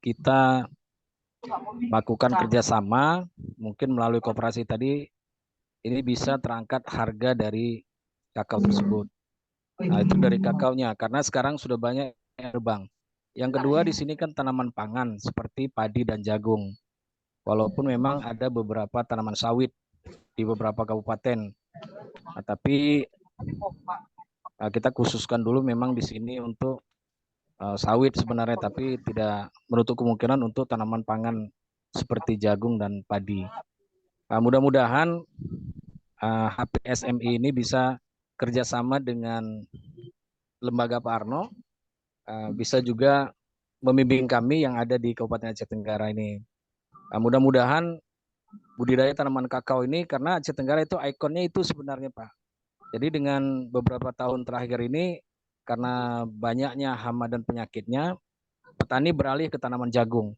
kita lakukan kerjasama mungkin melalui koperasi tadi ini bisa terangkat harga dari kakao tersebut. Nah itu dari kakaonya karena sekarang sudah banyak yang terbang. Yang kedua di sini kan tanaman pangan seperti padi dan jagung. Walaupun memang ada beberapa tanaman sawit di beberapa kabupaten, tapi kita khususkan dulu memang di sini untuk sawit sebenarnya, tapi tidak menutup kemungkinan untuk tanaman pangan seperti jagung dan padi. Mudah-mudahan HPSMI ini bisa kerjasama dengan lembaga Pak Arno, bisa juga membimbing kami yang ada di Kabupaten Aceh Tenggara ini. Mudah-mudahan budidaya tanaman kakao ini karena Aceh Tenggara itu ikonnya itu sebenarnya Pak. Jadi dengan beberapa tahun terakhir ini karena banyaknya hama dan penyakitnya, petani beralih ke tanaman jagung.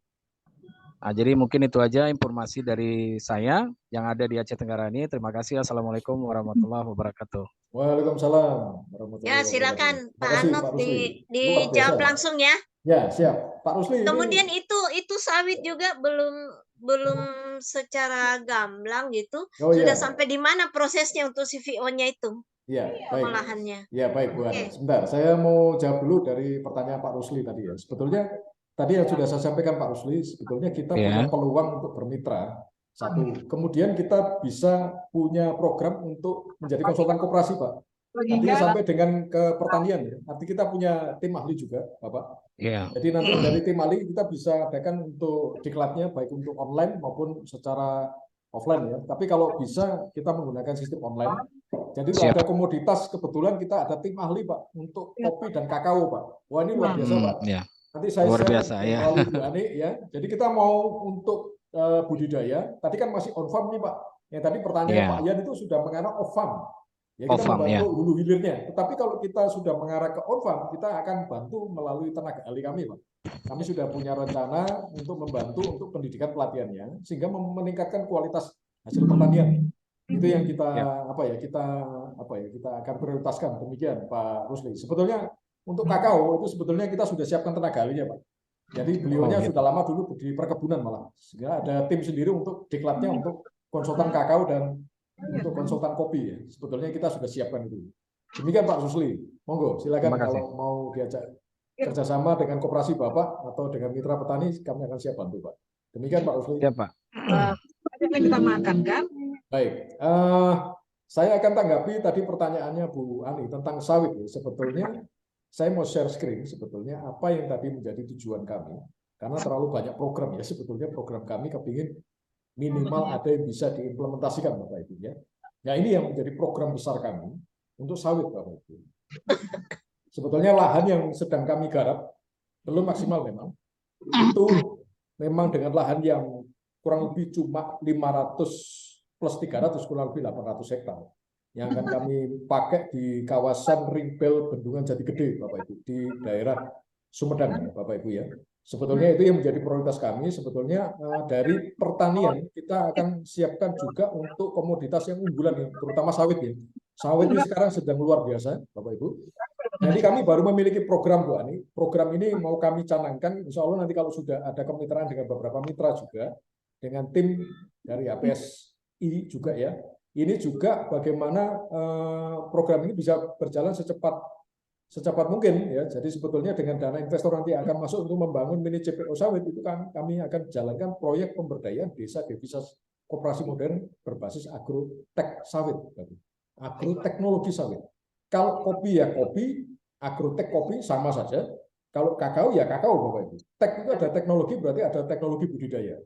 Nah, jadi mungkin itu aja informasi dari saya yang ada di Aceh Tenggara ini. Terima kasih. Assalamualaikum warahmatullahi wabarakatuh. Waalaikumsalam Ya, warahmatullahi silakan wabarakatuh. Pak Makasih Anot Pak Rusli. Luar biasa. dijawab langsung ya. Ya, siap. Pak Rusli ini Kemudian itu sawit juga belum secara gamblang gitu. oh Sudah iya. sampai di mana prosesnya untuk CVO-nya itu? Ya, baik. Pengolahannya. Ya, baik Bu Ani. Oke. Sebentar, saya mau jawab dulu dari pertanyaan Pak Rusli tadi ya. Sebetulnya tadi yang sudah saya sampaikan Pak Rusli, sebetulnya kita punya peluang untuk bermitra. Satu, kemudian kita bisa punya program untuk menjadi konsultan koperasi, Pak. Artinya sampai dengan ke pertanian ya. Artinya kita punya tim ahli juga, Bapak. Iya. Jadi nanti dari tim ahli kita bisa adakan untuk diklatnya baik untuk online maupun secara offline ya. Tapi kalau bisa kita menggunakan sistem online. Jadi kalau ada komoditas kebetulan kita ada tim ahli Pak untuk kopi dan kakao Pak. Wah ini luar biasa Pak. Nanti saya luar biasa ya. melalui Bu Ani ya. Jadi kita mau untuk budidaya. Tadi kan masih on farm nih Pak. Yang tadi pertanyaan Pak Yan itu sudah mengarah off farm. Ya kita membantu hulu hilirnya. Tetapi kalau kita sudah mengarah ke on farm, kita akan bantu melalui tenaga ahli kami, Pak. Kami sudah punya rencana untuk membantu untuk pendidikan pelatihannya sehingga meningkatkan kualitas hasil pertanian. Itu yang kita kita akan prioritaskan. Demikian Pak Rusli. Sebetulnya untuk kakao itu sebetulnya kita sudah siapkan tenaga ahlinya, Pak. Jadi beliaunya sudah lama dulu di perkebunan malah. Sehingga ada tim sendiri untuk diklatnya untuk konsultan kakao dan untuk konsultan kopi ya. Sebetulnya kita sudah siapkan itu. Demikian Pak Rusli. Monggo silakan kalau mau diajak kerjasama dengan koperasi Bapak atau dengan mitra petani, kami akan siap bantu Pak. Demikian Pak Rusli. Ya Pak. Kita makan kan? Baik. Saya akan tanggapi tadi pertanyaannya Bu Ani tentang sawit. Ya. Sebetulnya saya mau share screen sebetulnya apa yang tadi menjadi tujuan kami. Karena terlalu banyak program ya. Sebetulnya program kami kepingin minimal ada yang bisa diimplementasikan Bapak Ibu ya. Nah ini yang menjadi program besar kami untuk sawit Bapak Ibu. Sebetulnya lahan yang sedang kami garap belum maksimal memang. Itu memang dengan lahan yang kurang lebih cuma 500 plus 300 kurang lebih 800 hektar. Yang akan kami pakai di kawasan Ring Bel Bendungan Jati Gede Bapak Ibu di daerah Sumedang Bapak Ibu ya. Sebetulnya itu yang menjadi prioritas kami. Sebetulnya dari pertanian kita akan siapkan juga untuk komoditas yang unggulan, terutama sawit ya. Sawit ini sekarang sedang luar biasa, Bapak Ibu. Jadi kami baru memiliki program Bu Ani. Program ini mau kami canangkan. Insya Allah nanti kalau sudah ada kemitraan dengan beberapa mitra juga, dengan tim dari APSI juga ya. Ini juga bagaimana program ini bisa berjalan secepat mungkin ya. Jadi sebetulnya dengan dana investor nanti akan masuk untuk membangun mini CPO sawit itu kan kami akan jalankan proyek pemberdayaan desa devisa koperasi modern berbasis agrotek sawit, agroteknologi sawit. Kalau kopi ya kopi, agrotek kopi sama saja. Kalau kakao ya kakao Bapak Ibu. Tek itu ada teknologi berarti ada teknologi budidaya.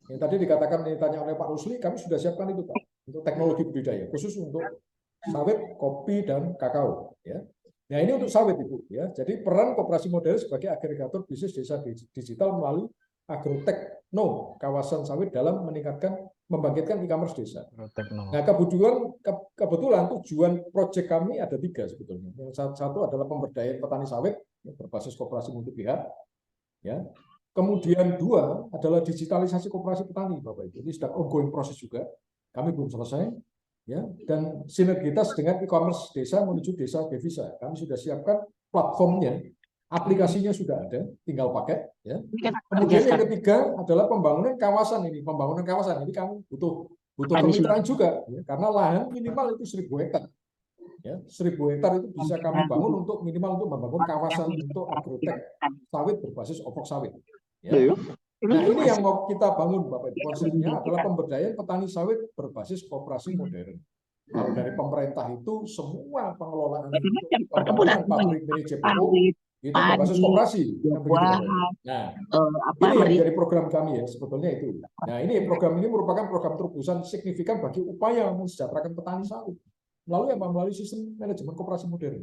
Yang tadi dikatakan ditanya oleh Pak Rusli, kami sudah siapkan itu Pak untuk teknologi budidaya khusus untuk sawit, kopi dan kakao ya. Nah ini untuk sawit Ibu ya. Jadi peran koperasi modern sebagai agregator bisnis desa digital melalui agrotekno kawasan sawit dalam membangkitkan e-commerce desa. Nah kebetulan tujuan proyek kami ada 3 sebetulnya. Yang satu adalah pemberdayaan petani sawit ya, berbasis koperasi multi pihak. Ya. Kemudian 2 adalah digitalisasi koperasi petani Bapak Ibu. Ini sedang ongoing proses juga. Kami belum selesai. Ya, dan sinergitas dengan e-commerce desa menuju desa devisa. Kami sudah siapkan platformnya, aplikasinya sudah ada, tinggal pakai. Ya. Kemudian yang ketiga adalah pembangunan kawasan ini. Pembangunan kawasan ini kami butuh kemitraan juga, ya, karena lahan minimal itu 1000 hektar. Ya, 1000 hektar itu bisa kami bangun untuk minimal untuk membangun kawasan untuk agrotek sawit berbasis opok sawit. Ya. Nah ini yang mau kita bangun Bapak Ibu, konsepnya adalah pemberdayaan petani sawit berbasis koperasi modern. Kalau dari pemerintah itu semua pengelolaan pembangunan pabrik mini CPO itu berbasis koperasi. Nah ini yang menjadi program kami ya sebetulnya itu. Nah ini program ini merupakan program terobosan signifikan bagi upaya mensejahterakan petani sawit melalui sistem manajemen koperasi modern.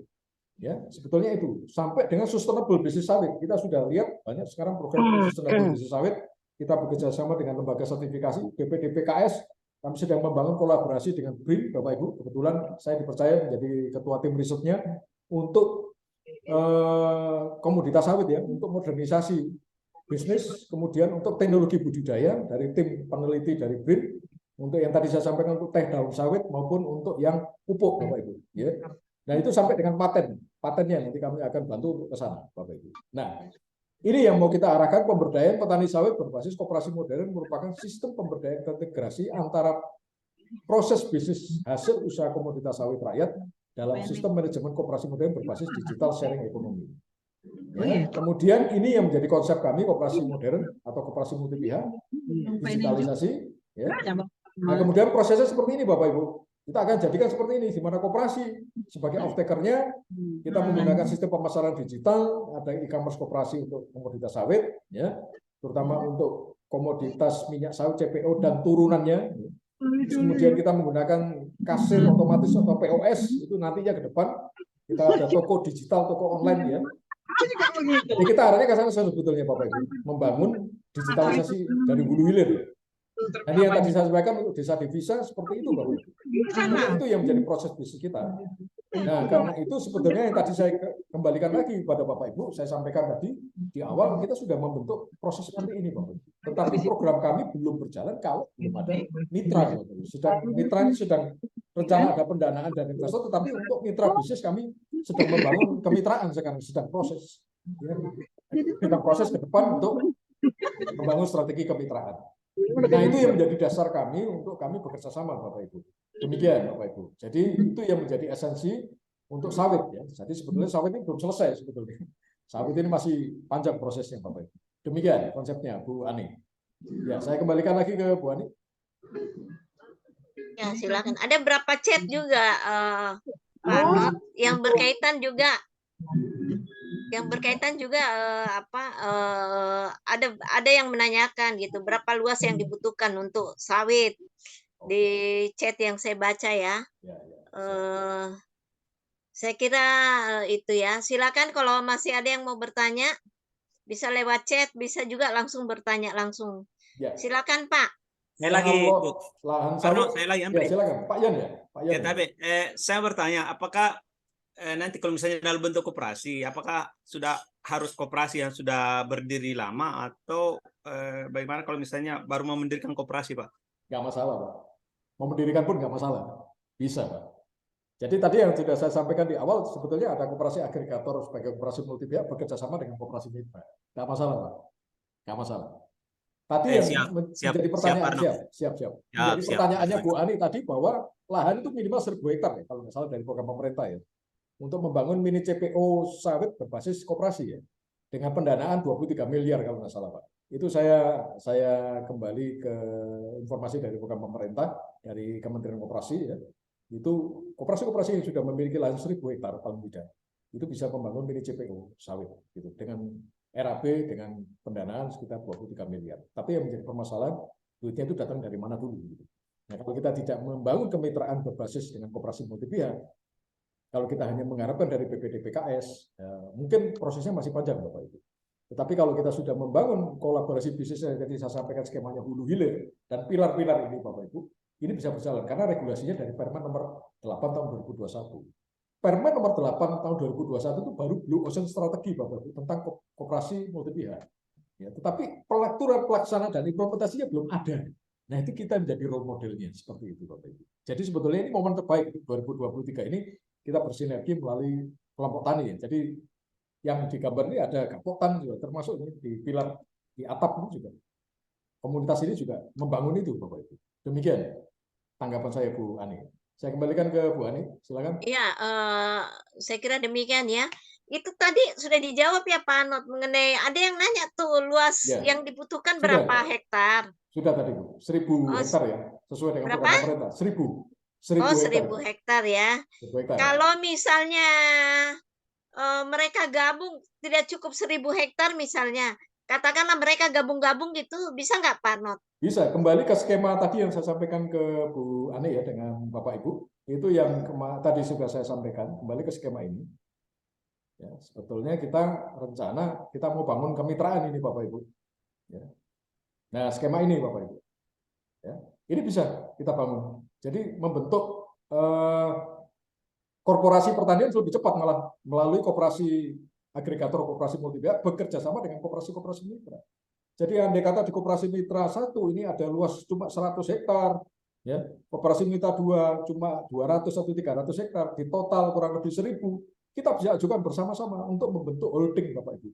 Ya, sebetulnya itu sampai dengan sustainable business sawit. Kita sudah lihat banyak sekarang program sustainable business sawit. Kita bekerja sama dengan lembaga sertifikasi BPDPKS. Kami sedang membangun kolaborasi dengan BRIN, Bapak Ibu. Kebetulan saya dipercaya menjadi ketua tim risetnya untuk komoditas sawit ya, untuk modernisasi bisnis, kemudian untuk teknologi budidaya dari tim peneliti dari BRIN, untuk yang tadi saya sampaikan untuk teh daun sawit maupun untuk yang pupuk, Bapak Ibu. Ya. Nah itu sampai dengan patennya nanti kami akan bantu untuk ke sana, Bapak Ibu. Nah ini yang mau kita arahkan, pemberdayaan petani sawit berbasis koperasi modern merupakan sistem pemberdayaan integrasi antara proses bisnis hasil usaha komoditas sawit rakyat dalam sistem manajemen koperasi modern berbasis digital sharing ekonomi. Ya, kemudian ini yang menjadi konsep kami koperasi modern atau koperasi multi pihak, digitalisasi. Ya. Nah, kemudian prosesnya seperti ini, Bapak Ibu. Kita akan jadikan seperti ini, di mana koperasi sebagai off-taker-nya kita menggunakan sistem pemasaran digital, ada e-commerce koperasi untuk komoditas sawit, ya, terutama untuk komoditas minyak sawit CPO dan turunannya. Kemudian kita menggunakan kasir otomatis atau POS, itu nantinya ke depan kita ada toko digital, toko online, ya. Jadi kita arahnya ke sana sebetulnya, Bapak Ibu, membangun digitalisasi dari hulu hilir. Nah, yang tadi saya sampaikan untuk desa devisa seperti itu, Bapak Ibu. Itu yang menjadi proses bisnis kita. Nah, karena itu sebetulnya yang tadi saya kembalikan lagi kepada Bapak Ibu, saya sampaikan tadi di awal kita sudah membentuk proses seperti ini, Bapak Ibu. Tetapi program kami belum berjalan kalau belum ada mitra, Bapak Ibu. Mitra ini sedang rencana ada pendanaan dan investor, tetapi untuk mitra bisnis kami sedang membangun kemitraan sekarang, sedang proses. Ya, sedang proses ke depan untuk membangun strategi kemitraan. Nah, itu yang menjadi dasar kami untuk kami bekerja sama, Bapak Ibu. Demikian, Bapak Ibu. Jadi itu yang menjadi esensi untuk sawit, ya. Jadi sebetulnya sawit ini belum selesai sebetulnya. Sawit ini masih panjang prosesnya, Bapak Ibu. Demikian konsepnya, Bu Ani. Ya, saya kembalikan lagi ke Bu Ani. Ya, silakan. Ada berapa chat juga, Pak Not, yang berkaitan juga ada yang menanyakan gitu, berapa luas yang dibutuhkan untuk sawit di chat yang saya baca, ya. Saya kira itu, ya. Silakan kalau masih ada yang mau bertanya, bisa lewat chat, bisa juga langsung bertanya langsung. Silakan, Pak. Saya lagi, saya lagi, ya, silakan, Pak Yan, ya. Pak Yan, ya, tapi saya bertanya, apakah nanti kalau misalnya dalam bentuk koperasi, apakah sudah harus koperasi yang sudah berdiri lama atau bagaimana kalau misalnya baru mau mendirikan koperasi, Pak? Nggak masalah, Pak. Mau mendirikan pun nggak masalah. Bisa, Pak. Jadi tadi yang sudah saya sampaikan di awal, sebetulnya ada koperasi agregator sebagai koperasi multi pihak bekerja sama dengan koperasi mitra. Nggak masalah, Pak. Nggak masalah. Tadi yang menjadi pertanyaan, siap. Jadi pertanyaannya Bu Ani tadi bahwa lahan itu minimal 1.000 hektar, ya, kalau nggak salah dari program pemerintah, ya, untuk membangun mini CPO sawit berbasis koperasi, ya, dengan pendanaan 23 miliar kalau nggak salah, Pak. Itu saya kembali ke informasi dari program pemerintah dari Kementerian Koperasi, ya. Itu koperasi-koperasi yang sudah memiliki lahan 1.000 hektar paling tidak itu bisa membangun mini CPO sawit gitu dengan RAB dengan pendanaan sekitar 23 miliar. Tapi yang menjadi permasalahan duitnya itu datang dari mana dulu gitu. Nah, kalau kita tidak membangun kemitraan berbasis dengan koperasi multi pihak, kalau kita hanya mengharapkan dari BPD PKS, ya, mungkin prosesnya masih panjang, Bapak Ibu. Tetapi kalau kita sudah membangun kolaborasi bisnis yang tadi saya sampaikan skemanya hulu hilir dan pilar-pilar ini, Bapak Ibu, ini bisa berjalan karena regulasinya dari Permen nomor 8 tahun 2021. Permen nomor 8 tahun 2021 itu baru Blue Ocean strategi, Bapak Ibu, tentang koperasi multi pihak. Ya, tetapi pelaksanaan pelaksanaan dan implementasinya belum ada. Nah, itu kita menjadi role modelnya seperti itu, Bapak Ibu. Jadi sebetulnya ini momen terbaik 2023 ini kita bersinergi melalui kelompok tani, ya. Jadi yang digambar ini ada kelompok tani juga termasuk ini di pilar di atap ini juga. Komunitas ini juga membangun itu, Bapak Ibu. Demikian tanggapan saya, Bu Ani. Saya kembalikan ke Bu Ani, silakan. Iya, saya kira demikian, ya. Itu tadi sudah dijawab, ya, Pak Not, mengenai ada yang nanya tuh luas yang dibutuhkan berapa hektar. Sudah tadi, Bu. 1.000 hektar, ya, sesuai dengan program pemerintah. 1.000 hektar, ya. 1.000 hektar. Kalau misalnya mereka gabung tidak cukup 1.000 hektar misalnya, katakanlah mereka gabung-gabung gitu, bisa nggak, Pak Not? Bisa. Kembali ke skema tadi yang saya sampaikan ke Bu Ani, ya, dengan Bapak Ibu, itu yang tadi sudah saya sampaikan. Kembali ke skema ini. Ya, sebetulnya kita rencana kita mau bangun kemitraan ini, Bapak Ibu. Ya. Nah, skema ini, Bapak Ibu. Ya, ini bisa kita bangun. Jadi membentuk korporasi pertanian lebih cepat malah melalui koperasi agregator koperasi multipihak bekerja sama dengan koperasi-koperasi mitra. Jadi andai kata di koperasi mitra 1 ini ada luas cuma 100 hektar, ya, koperasi mitra 2 cuma 200 atau 300 hektar, di total kurang lebih 1000, kita bisa ajukan bersama-sama untuk membentuk holding, Bapak Ibu.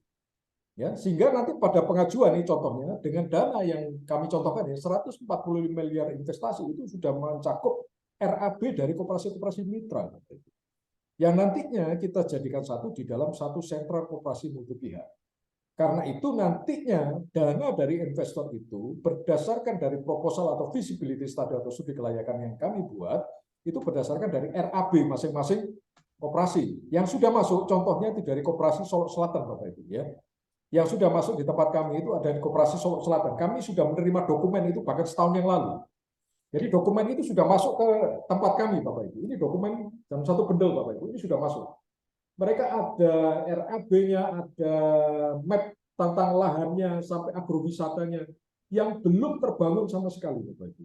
Ya, sehingga nanti pada pengajuan ini contohnya dengan dana yang kami contohkan ya 145 miliar investasi itu sudah mencakup RAB dari koperasi-koperasi mitra. Yang nantinya kita jadikan satu di dalam satu sentra koperasi multipihak. Karena itu nantinya dana dari investor itu berdasarkan dari proposal atau feasibility study atau studi kelayakan yang kami buat, itu berdasarkan dari RAB masing-masing koperasi. Yang sudah masuk, contohnya itu dari koperasi Solo Selatan, Bapak Ibu. Ya. Yang sudah masuk di tempat kami itu ada di koperasi Solo Selatan. Kami sudah menerima dokumen itu bahkan setahun yang lalu. Jadi dokumen itu sudah masuk ke tempat kami, Bapak Ibu. Ini dokumen dalam satu bundle, Bapak Ibu. Ini sudah masuk. Mereka ada RAB-nya, ada map tentang lahannya, sampai agrowisatanya, yang belum terbangun sama sekali, Bapak Ibu.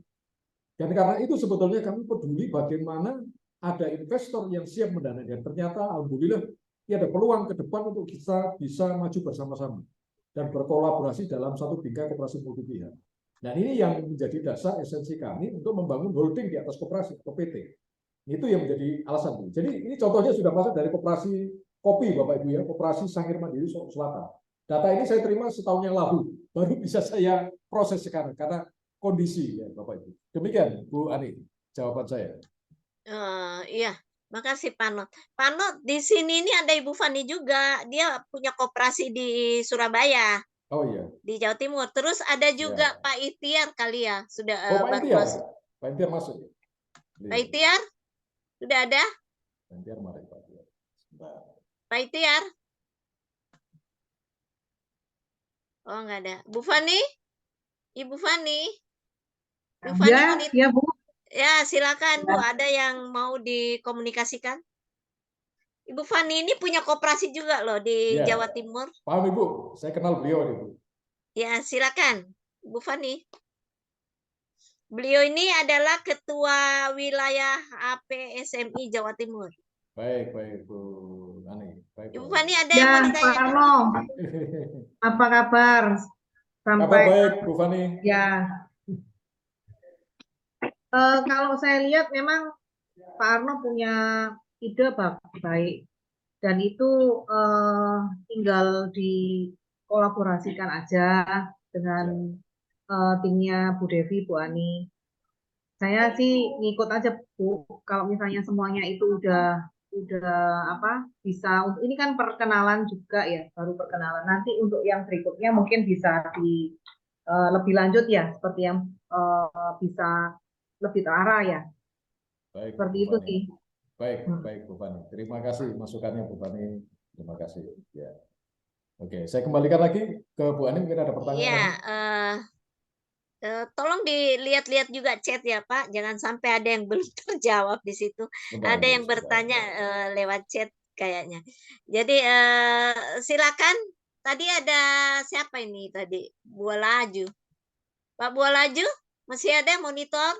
Dan karena itu sebetulnya kami peduli bagaimana ada investor yang siap mendanai. Dan ternyata, alhamdulillah, ya ada peluang ke depan untuk kita bisa maju bersama-sama dan berkolaborasi dalam satu bingkai koperasi multipihak. Dan ini yang menjadi dasar esensi kami untuk membangun holding di atas koperasi atau PT. Itu yang menjadi alasan. Jadi ini contohnya sudah masuk dari koperasi kopi, Bapak Ibu ya, koperasi Sangir Mandiri Solo Selatan. Data ini saya terima setahun yang lalu, baru bisa saya proses sekarang karena kondisi ya, Bapak Ibu. Demikian Bu Ani, jawaban saya. Iya, makasih Pak Not. Pak Not, di sini ini ada Ibu Fani juga, dia punya koperasi di Surabaya. Oh iya. Di Jawa Timur. Terus ada juga Ya. Pak Itiar kali ya, sudah Pak baru Itiar. masuk. Pak Itiar masuk. Pak Itiar, sudah ada? Pak Itiar mari Pak Itiar. Pak Itiar? Oh, enggak ada. Bu Fani? Ibu Fani? Bu Fani Ya, Bu. Ya, silakan Bu, ada yang mau dikomunikasikan? Ibu Fani ini punya koperasi juga loh di Ya. Jawa Timur. Paham Ibu, saya kenal beliau Ibu. Ya, silakan Bu Fani. Beliau ini adalah ketua wilayah APSMI Jawa Timur. Baik Bu Ani. Baik, Ibu Bu Fani Ani. ada yang mau Ya, ditanya? Pak Arno. Apa kabar? Kabar Sampai baik Bu Fani. ya. Kalau saya lihat memang Pak Arno punya ide baik dan itu tinggal dikolaborasikan aja dengan timnya Bu Devi, Bu Ani. Saya sih ngikut aja Bu. Kalau misalnya semuanya itu udah bisa. Ini kan perkenalan juga ya, baru perkenalan. Nanti untuk yang berikutnya mungkin bisa lebih lanjut ya, seperti yang bisa lebih terarah ya. Baik, seperti Bu itu Fani. sih. Baik Bu Fani. Terima kasih masukannya Bu Fani. Terima kasih. Ya. Oke, saya kembalikan lagi ke Bu Ani, mungkin ada pertanyaan. Iya, lagi? tolong dilihat-lihat juga chat ya Pak, jangan sampai ada yang belum terjawab di situ. Sebentar, Ada Bu, yang sebentar. bertanya lewat chat kayaknya. Jadi silakan. Tadi ada siapa ini tadi? Bualaju. Pak Bualaju, masih ada monitor?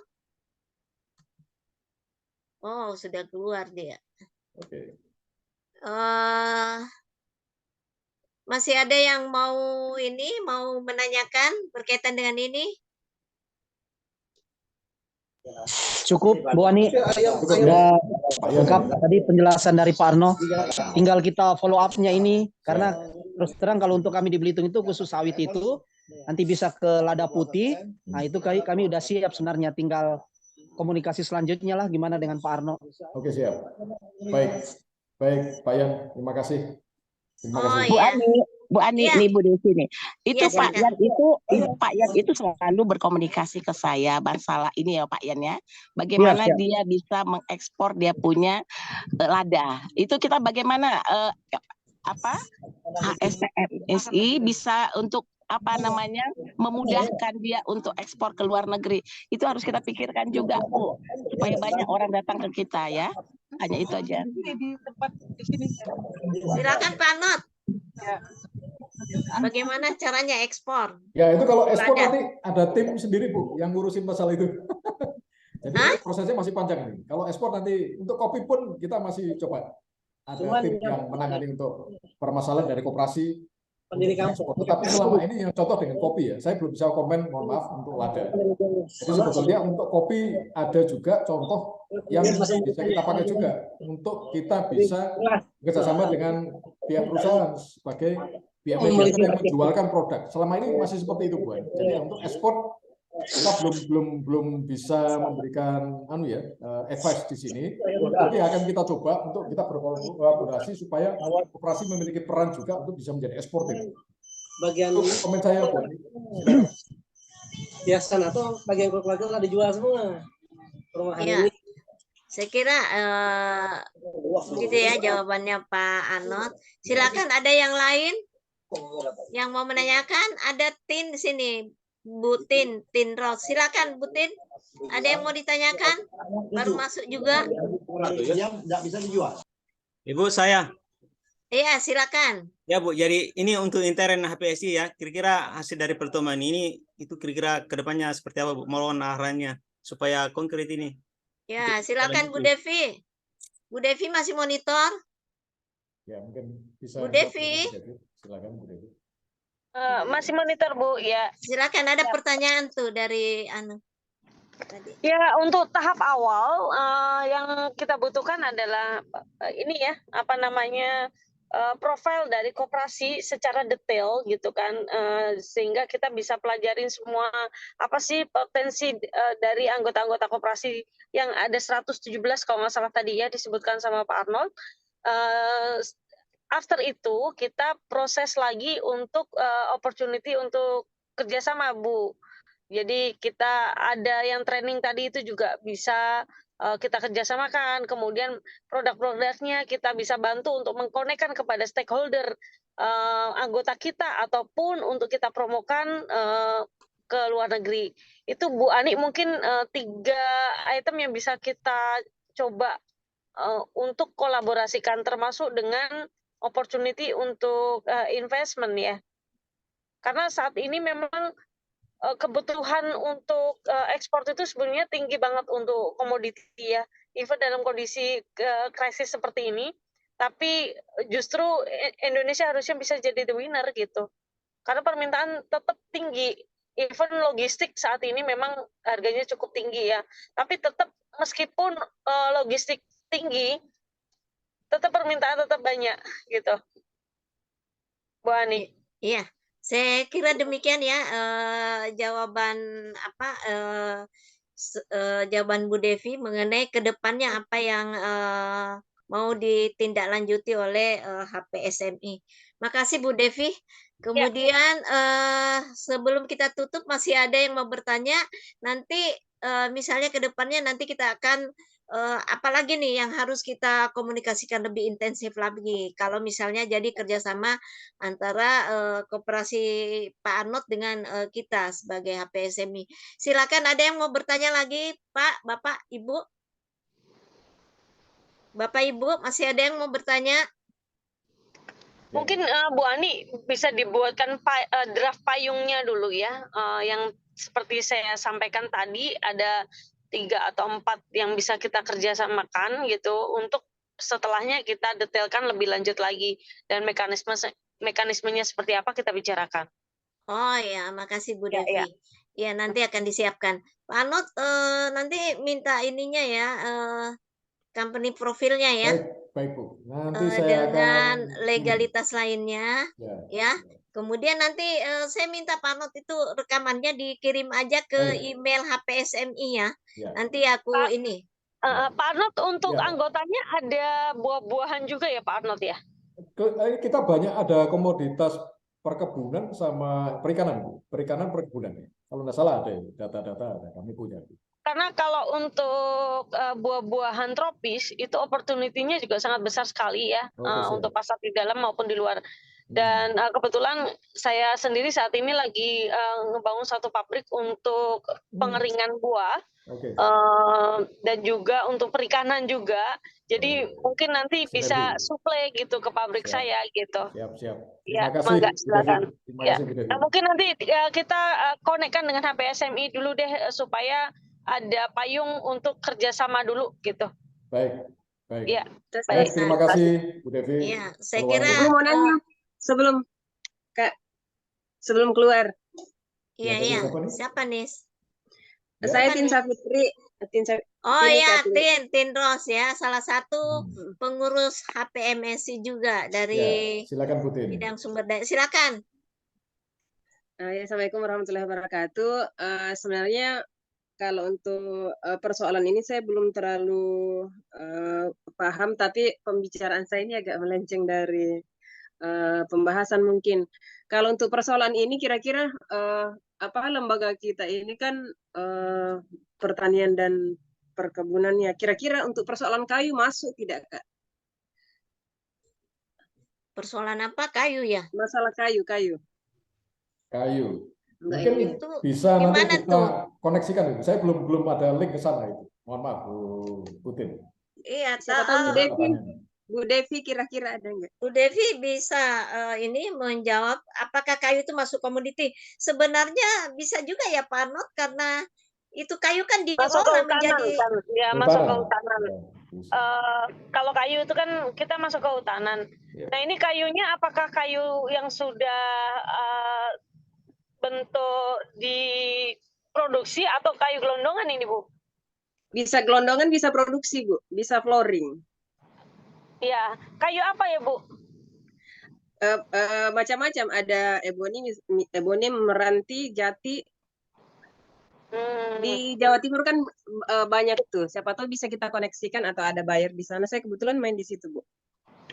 Oh, sudah keluar dia. Oke. Masih ada yang mau menanyakan berkaitan dengan ini? Cukup Bu Ani, sudah lengkap tadi penjelasan dari Pak Arno. Tinggal kita follow up-nya ini karena terus terang kalau untuk kami di Belitung itu khusus sawit itu nanti bisa ke lada putih. Nah itu kami udah siap sebenarnya, tinggal komunikasi selanjutnya lah gimana dengan Pak Arno. Oke, siap. Baik Pak Yan, terima kasih. Terima kasih. iya. Bu Ani, Iya. nih Bu Desi nih. Itu Iya, Pak silakan. Yan itu selalu berkomunikasi ke saya masalah ini ya Pak Yan ya. Bagaimana Iya, dia bisa mengekspor dia punya lada. Itu kita bagaimana HSMSI bisa untuk memudahkan dia untuk ekspor ke luar negeri. Itu harus kita pikirkan juga Bu, supaya banyak orang datang ke kita ya. Hanya itu aja. Silakan Pak Not. Bagaimana caranya ekspor? Ya itu kalau ekspor Lada. nanti ada tim sendiri Bu yang ngurusin masalah itu. Jadi prosesnya masih panjang ini. Kalau ekspor nanti untuk kopi pun kita masih coba. ada tim yang menangani untuk permasalahan dari koperasi untuk ekspor. Tetapi selama ini yang contoh dengan kopi ya, saya belum bisa komen, mohon maaf untuk lada. Jadi sebetulnya untuk kopi ada juga contoh yang bisa kita pakai juga untuk kita bisa bekerjasama dengan pihak perusahaan sebagai pihak mediator yang menjualkan produk. Selama ini masih seperti itu, Bu. Jadi untuk ekspor kita belum bisa memberikan advice di sini, tapi akan kita coba untuk kita berkolaborasi supaya koperasi memiliki peran juga untuk bisa menjadi eksportir. Bagian komen saya, Bu. Biasa atau bagian keluarga sudah dijual semua perumahan ini. Saya kira begitu ya jawabannya Pak Arnold. Silakan, ada yang lain yang mau menanyakan? Ada Tin di sini. Bu Tin Rose, silakan Bu Tin. Ada yang mau ditanyakan? Baru masuk juga. Tidak bisa dijual. Ibu saya. Iya, silakan. Ya Bu, jadi ini untuk intern HPSI ya. Kira-kira hasil dari pertemuan ini itu kira-kira kedepannya seperti apa Bu? Mohon arahannya supaya konkret ini. Ya, silakan Bu Devi. Bu Devi masih monitor? Ya, mungkin bisa. Bu Devi. Silakan Bu Devi. Masih monitor Bu ya. Silakan, ada pertanyaan tuh dari tadi. Ya, untuk tahap awal yang kita butuhkan adalah ini ya, apa namanya, profil dari koperasi secara detail gitu kan, sehingga kita bisa pelajarin semua apa sih potensi dari anggota-anggota koperasi yang ada 117 kalau nggak salah tadi ya disebutkan sama Pak Arnold. After itu kita proses lagi untuk opportunity untuk kerjasama Bu. Jadi kita ada yang training tadi itu juga bisa kita kerjasamakan. Kemudian produk-produknya kita bisa bantu untuk mengkonekkan kepada stakeholder anggota kita ataupun untuk kita promokan ke luar negeri. Itu Bu Ani mungkin 3 item yang bisa kita coba untuk kolaborasikan termasuk dengan opportunity untuk investment ya. Karena saat ini memang kebutuhan untuk ekspor itu sebenarnya tinggi banget untuk komoditi ya. Even dalam kondisi krisis seperti ini, tapi justru Indonesia harusnya bisa jadi the winner gitu. Karena permintaan tetap tinggi. Even logistik saat ini memang harganya cukup tinggi ya. Tapi tetap meskipun logistik tinggi, tetap permintaan tetap banyak gitu. Bu Ani. Iya, saya kira demikian ya jawaban jawaban Bu Devi mengenai kedepannya apa yang mau ditindaklanjuti oleh HPSMI. Makasih Bu Devi. Kemudian sebelum kita tutup masih ada yang mau bertanya. Nanti misalnya kedepannya nanti kita akan apalagi nih yang harus kita komunikasikan lebih intensif lagi kalau misalnya jadi kerjasama antara koperasi Pak Arnold dengan kita sebagai HPSMI. Silakan, ada yang mau bertanya lagi Pak, Bapak, Ibu? Bapak, Ibu, masih ada yang mau bertanya? Mungkin Bu Ani bisa dibuatkan draft payungnya dulu ya, yang seperti saya sampaikan tadi ada 3 atau 4 yang bisa kita kerjasamakan gitu untuk setelahnya kita detailkan lebih lanjut lagi dan mekanismenya seperti apa kita bicarakan. Oh ya, makasih Bu Devi. Ya, nanti akan disiapkan. Pak Arnold nanti minta ininya ya, company profilnya ya. Baik Bu. Nanti saya dengan akan legalitas lainnya ya. Kemudian nanti saya minta Pak Arnold itu rekamannya dikirim aja ke email HPSMI ya. Nanti aku ini. Pak Arnold untuk anggotanya ada buah-buahan juga ya Pak Arnold ya? Kita banyak ada komoditas perkebunan sama perikanan Bu. Perikanan perkebunan ya. Kalau nggak salah ada data-data ada kami punya. Karena kalau untuk buah-buahan tropis itu opportunity-nya juga sangat besar sekali ya untuk pasar di dalam maupun di luar. Dan kebetulan saya sendiri saat ini lagi ngebangun satu pabrik untuk pengeringan buah dan juga untuk perikanan juga. Jadi mungkin nanti bisa suplai gitu ke pabrik saya gitu. Siap. Ya, terima kasih. silakan. Ya. Nah, mungkin nanti kita konekkan dengan HPSMI dulu deh supaya ada payung untuk kerjasama dulu gitu. Baik. Baik. Ya, Baik, terima kasih Bu Devi. Iya, saya Kalau kira Anu. Ibu mau nanya sebelum Kak, sebelum keluar. iya Ya, dari iya. siapa nih? Siapa nih? Ya. Saya Siapa Tin nih? Saputri, Oh Tin ya, Saputri. Tin Ros ya, salah satu pengurus HPMSI juga Ya, dari silakan Bu Tin. bidang sumber daya. Silakan. Ya, Assalamualaikum warahmatullahi wabarakatuh. Sebenarnya kalau untuk persoalan ini saya belum terlalu paham, tapi pembicaraan saya ini agak melenceng dari pembahasan mungkin. Kalau untuk persoalan ini kira-kira apa lembaga kita ini kan pertanian dan perkebunannya. Kira-kira untuk persoalan kayu masuk tidak, Kak? Persoalan apa? Kayu ya? Masalah kayu. Kayu. Enggak Mungkin ini. Itu bisa nanti gimana kita tuh? koneksikan itu. Saya belum ada link ke sana itu. Mohon maaf Bu Tin. Iya, Siapa tahu Ada pertanyaan. Bu Devi kira-kira ada nggak? Bu Devi bisa ini menjawab apakah kayu itu masuk komoditi. Sebenarnya bisa juga ya Pak Arnold, karena itu kayu kan Masuk ke diolah hutanan menjadi kan? Ya, masuk ke Hutanan. hutanan. Ya, bisa. Kalau kayu itu kan kita masuk ke hutanan. Ya. Nah, ini kayunya apakah kayu yang sudah bentuk diproduksi atau kayu gelondongan ini, Bu? Bisa gelondongan, bisa produksi, Bu. Bisa flooring. Ya, kayu apa ya, Bu? Macam-macam. Ada eboni, meranti, jati. Di Jawa Timur kan banyak tuh. Siapa tahu bisa kita koneksikan atau ada buyer di sana. Saya kebetulan main di situ, Bu.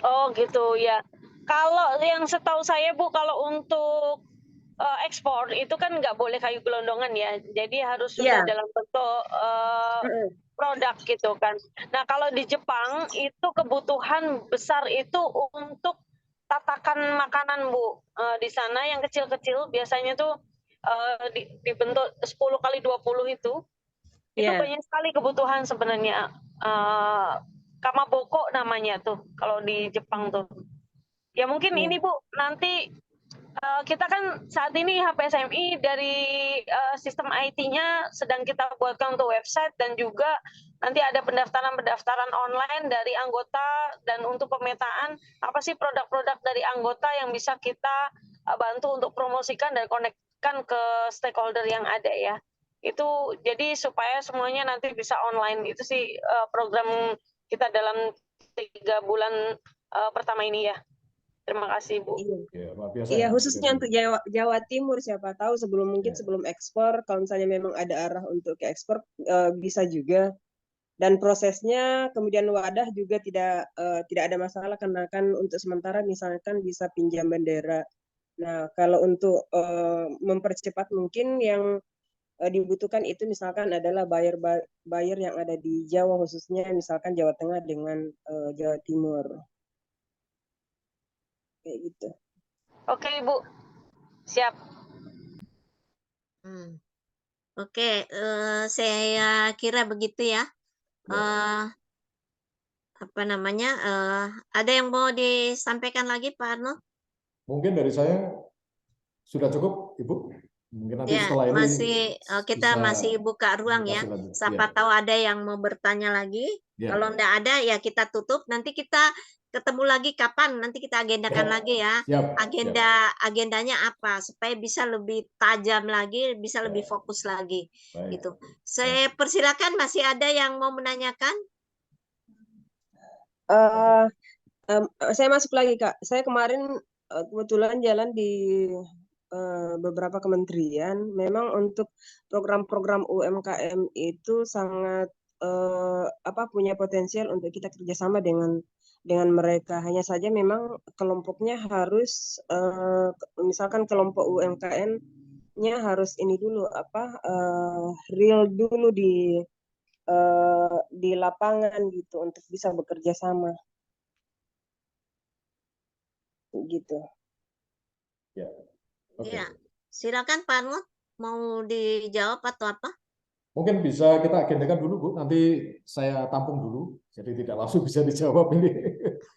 Oh, gitu ya. Kalau yang setahu saya, Bu, kalau untuk ekspor itu kan nggak boleh kayu gelondongan ya. Jadi harus sudah dalam bentuk produk gitu kan. Nah, kalau di Jepang itu kebutuhan besar itu untuk tatakan makanan, Bu. Di sana yang kecil-kecil biasanya tuh dibentuk 10 kali 20 itu banyak sekali kebutuhan sebenarnya. Kamaboko namanya tuh kalau di Jepang tuh. Ya mungkin ini Bu, nanti kita kan saat ini HPSMI dari sistem IT-nya sedang kita buatkan untuk website, dan juga nanti ada pendaftaran online dari anggota, dan untuk pemetaan apa sih produk-produk dari anggota yang bisa kita bantu untuk promosikan dan konekkan ke stakeholder yang ada ya. Itu jadi supaya semuanya nanti bisa online. Itu sih program kita dalam 3 bulan pertama ini ya. Terima kasih, Bu. Iya, khususnya untuk Jawa Timur, siapa tahu sebelum ekspor, kalau misalnya memang ada arah untuk ke ekspor, bisa juga. Dan prosesnya kemudian wadah juga tidak ada masalah, karena kan untuk sementara misalkan bisa pinjam bendera. Nah, kalau untuk mempercepat mungkin yang dibutuhkan itu misalkan adalah buyer yang ada di Jawa, khususnya misalkan Jawa Tengah dengan Jawa Timur. Kayak gitu. Oke, Ibu. Siap. Oke, saya kira begitu ya. Apa namanya? Ada yang mau disampaikan lagi, Pak Arnold? Mungkin dari saya sudah cukup, Ibu. Mungkin nanti Ya, setelah ini kita masih buka ruang ya. Siapa tahu ada yang mau bertanya lagi. Kalau enggak ada ya kita tutup. Nanti kita ketemu lagi kapan? Nanti kita agendakan lagi ya. Agendanya apa supaya bisa lebih tajam lagi, bisa lebih fokus lagi. Gitu. Saya persilakan, masih ada yang mau menanyakan? Saya masuk lagi, Kak. Saya kemarin kebetulan jalan di beberapa kementerian. Memang untuk program-program UMKM itu sangat punya potensial untuk kita kerjasama dengan mereka. Hanya saja memang kelompoknya harus misalkan kelompok UMKM-nya harus ini dulu real dulu di lapangan gitu untuk bisa bekerja sama. Gitu. Ya. Iya, silakan Pak Arnold, mau dijawab atau apa? Mungkin bisa kita agendakan dulu, Bu. Nanti saya tampung dulu, jadi tidak langsung bisa dijawab ini.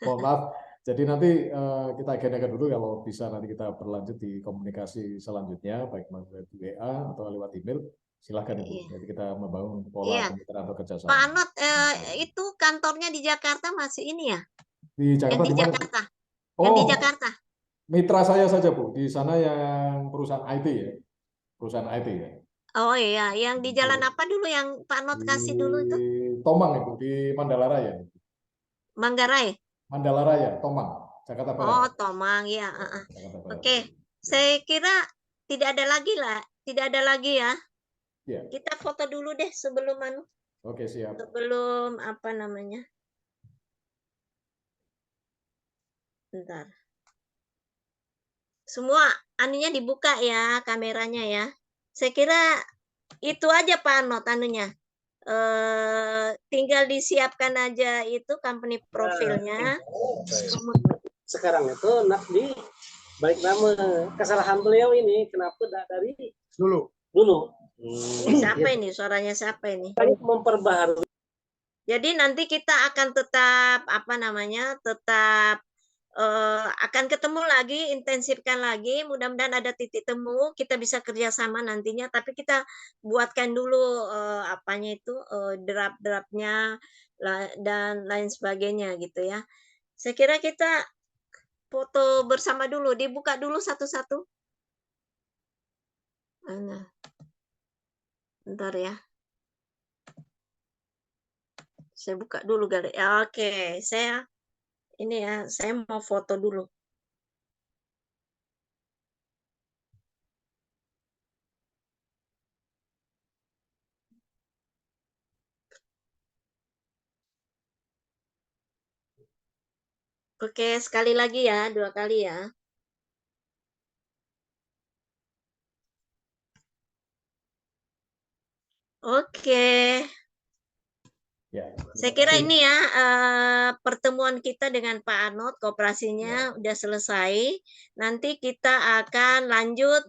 Mohon maaf. Jadi nanti kita agendakan dulu, kalau bisa nanti kita berlanjut di komunikasi selanjutnya, baik melalui WA atau lewat email. Silakan Ibu. Iya. Jadi kita membangun pola Iya. kemitraan atau kerjasama. Pak Anot, itu kantornya di Jakarta masih ini ya? Di Jakarta Yang di di mana? Jakarta. Yang di Oh, Jakarta. mitra saya saja Bu. Di sana yang perusahaan IT ya. Perusahaan IT ya. Oh iya, yang di jalan apa dulu yang Pak Anot kasih dulu itu? Di Tomang Ibu, di Mandala Raya. Manggarai. Mandala Raya, Tomang, Jakarta Barat. Oh, Tomang ya. Jakarta Barat. Oke, saya kira tidak ada lagi lah, tidak ada lagi ya. Iya. Kita foto dulu deh sebelum Oke, siap. sebelum apa namanya? Bentar. Semua anunya dibuka ya, kameranya ya. Saya kira itu aja Pak Anot anunya. Tinggal disiapkan aja itu company profilnya. Sekarang itu nak di balik nama kesalahan beliau ini kenapa tidak dari dulu. Ini siapa ini? Suaranya siapa ini? Memperbaharui. Jadi nanti kita akan tetap apa namanya? Tetap akan ketemu lagi, intensifkan lagi. Mudah-mudahan ada titik temu, kita bisa kerjasama nantinya. Tapi kita buatkan dulu apanya itu draft-draftnya dan lain sebagainya gitu ya. Saya kira kita foto bersama dulu, dibuka dulu satu-satu. Nah, bentar ya. Saya buka dulu galeri. Oke, saya ini ya, saya mau foto dulu. Oke, sekali lagi ya, 2 kali ya. Oke. Ya. Saya kira ini ya pertemuan kita dengan Pak Anot, kooperasinya udah selesai. Nanti kita akan lanjut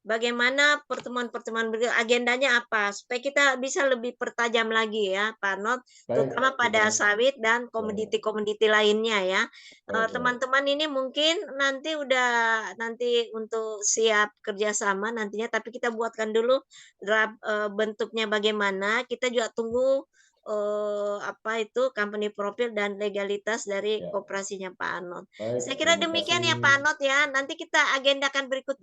bagaimana pertemuan-pertemuan berikut, agendanya apa, supaya kita bisa lebih pertajam lagi ya Pak Anot, terutama pada sawit dan komoditi-komoditi lainnya ya. Teman-teman ini mungkin nanti untuk siap kerjasama nantinya, tapi kita buatkan dulu draft bentuknya bagaimana. Kita juga tunggu apa itu company profil dan legalitas dari kooperasinya Pak Anot. Saya kira demikian ya Pak Anot ya. Nanti kita agendakan berikutnya.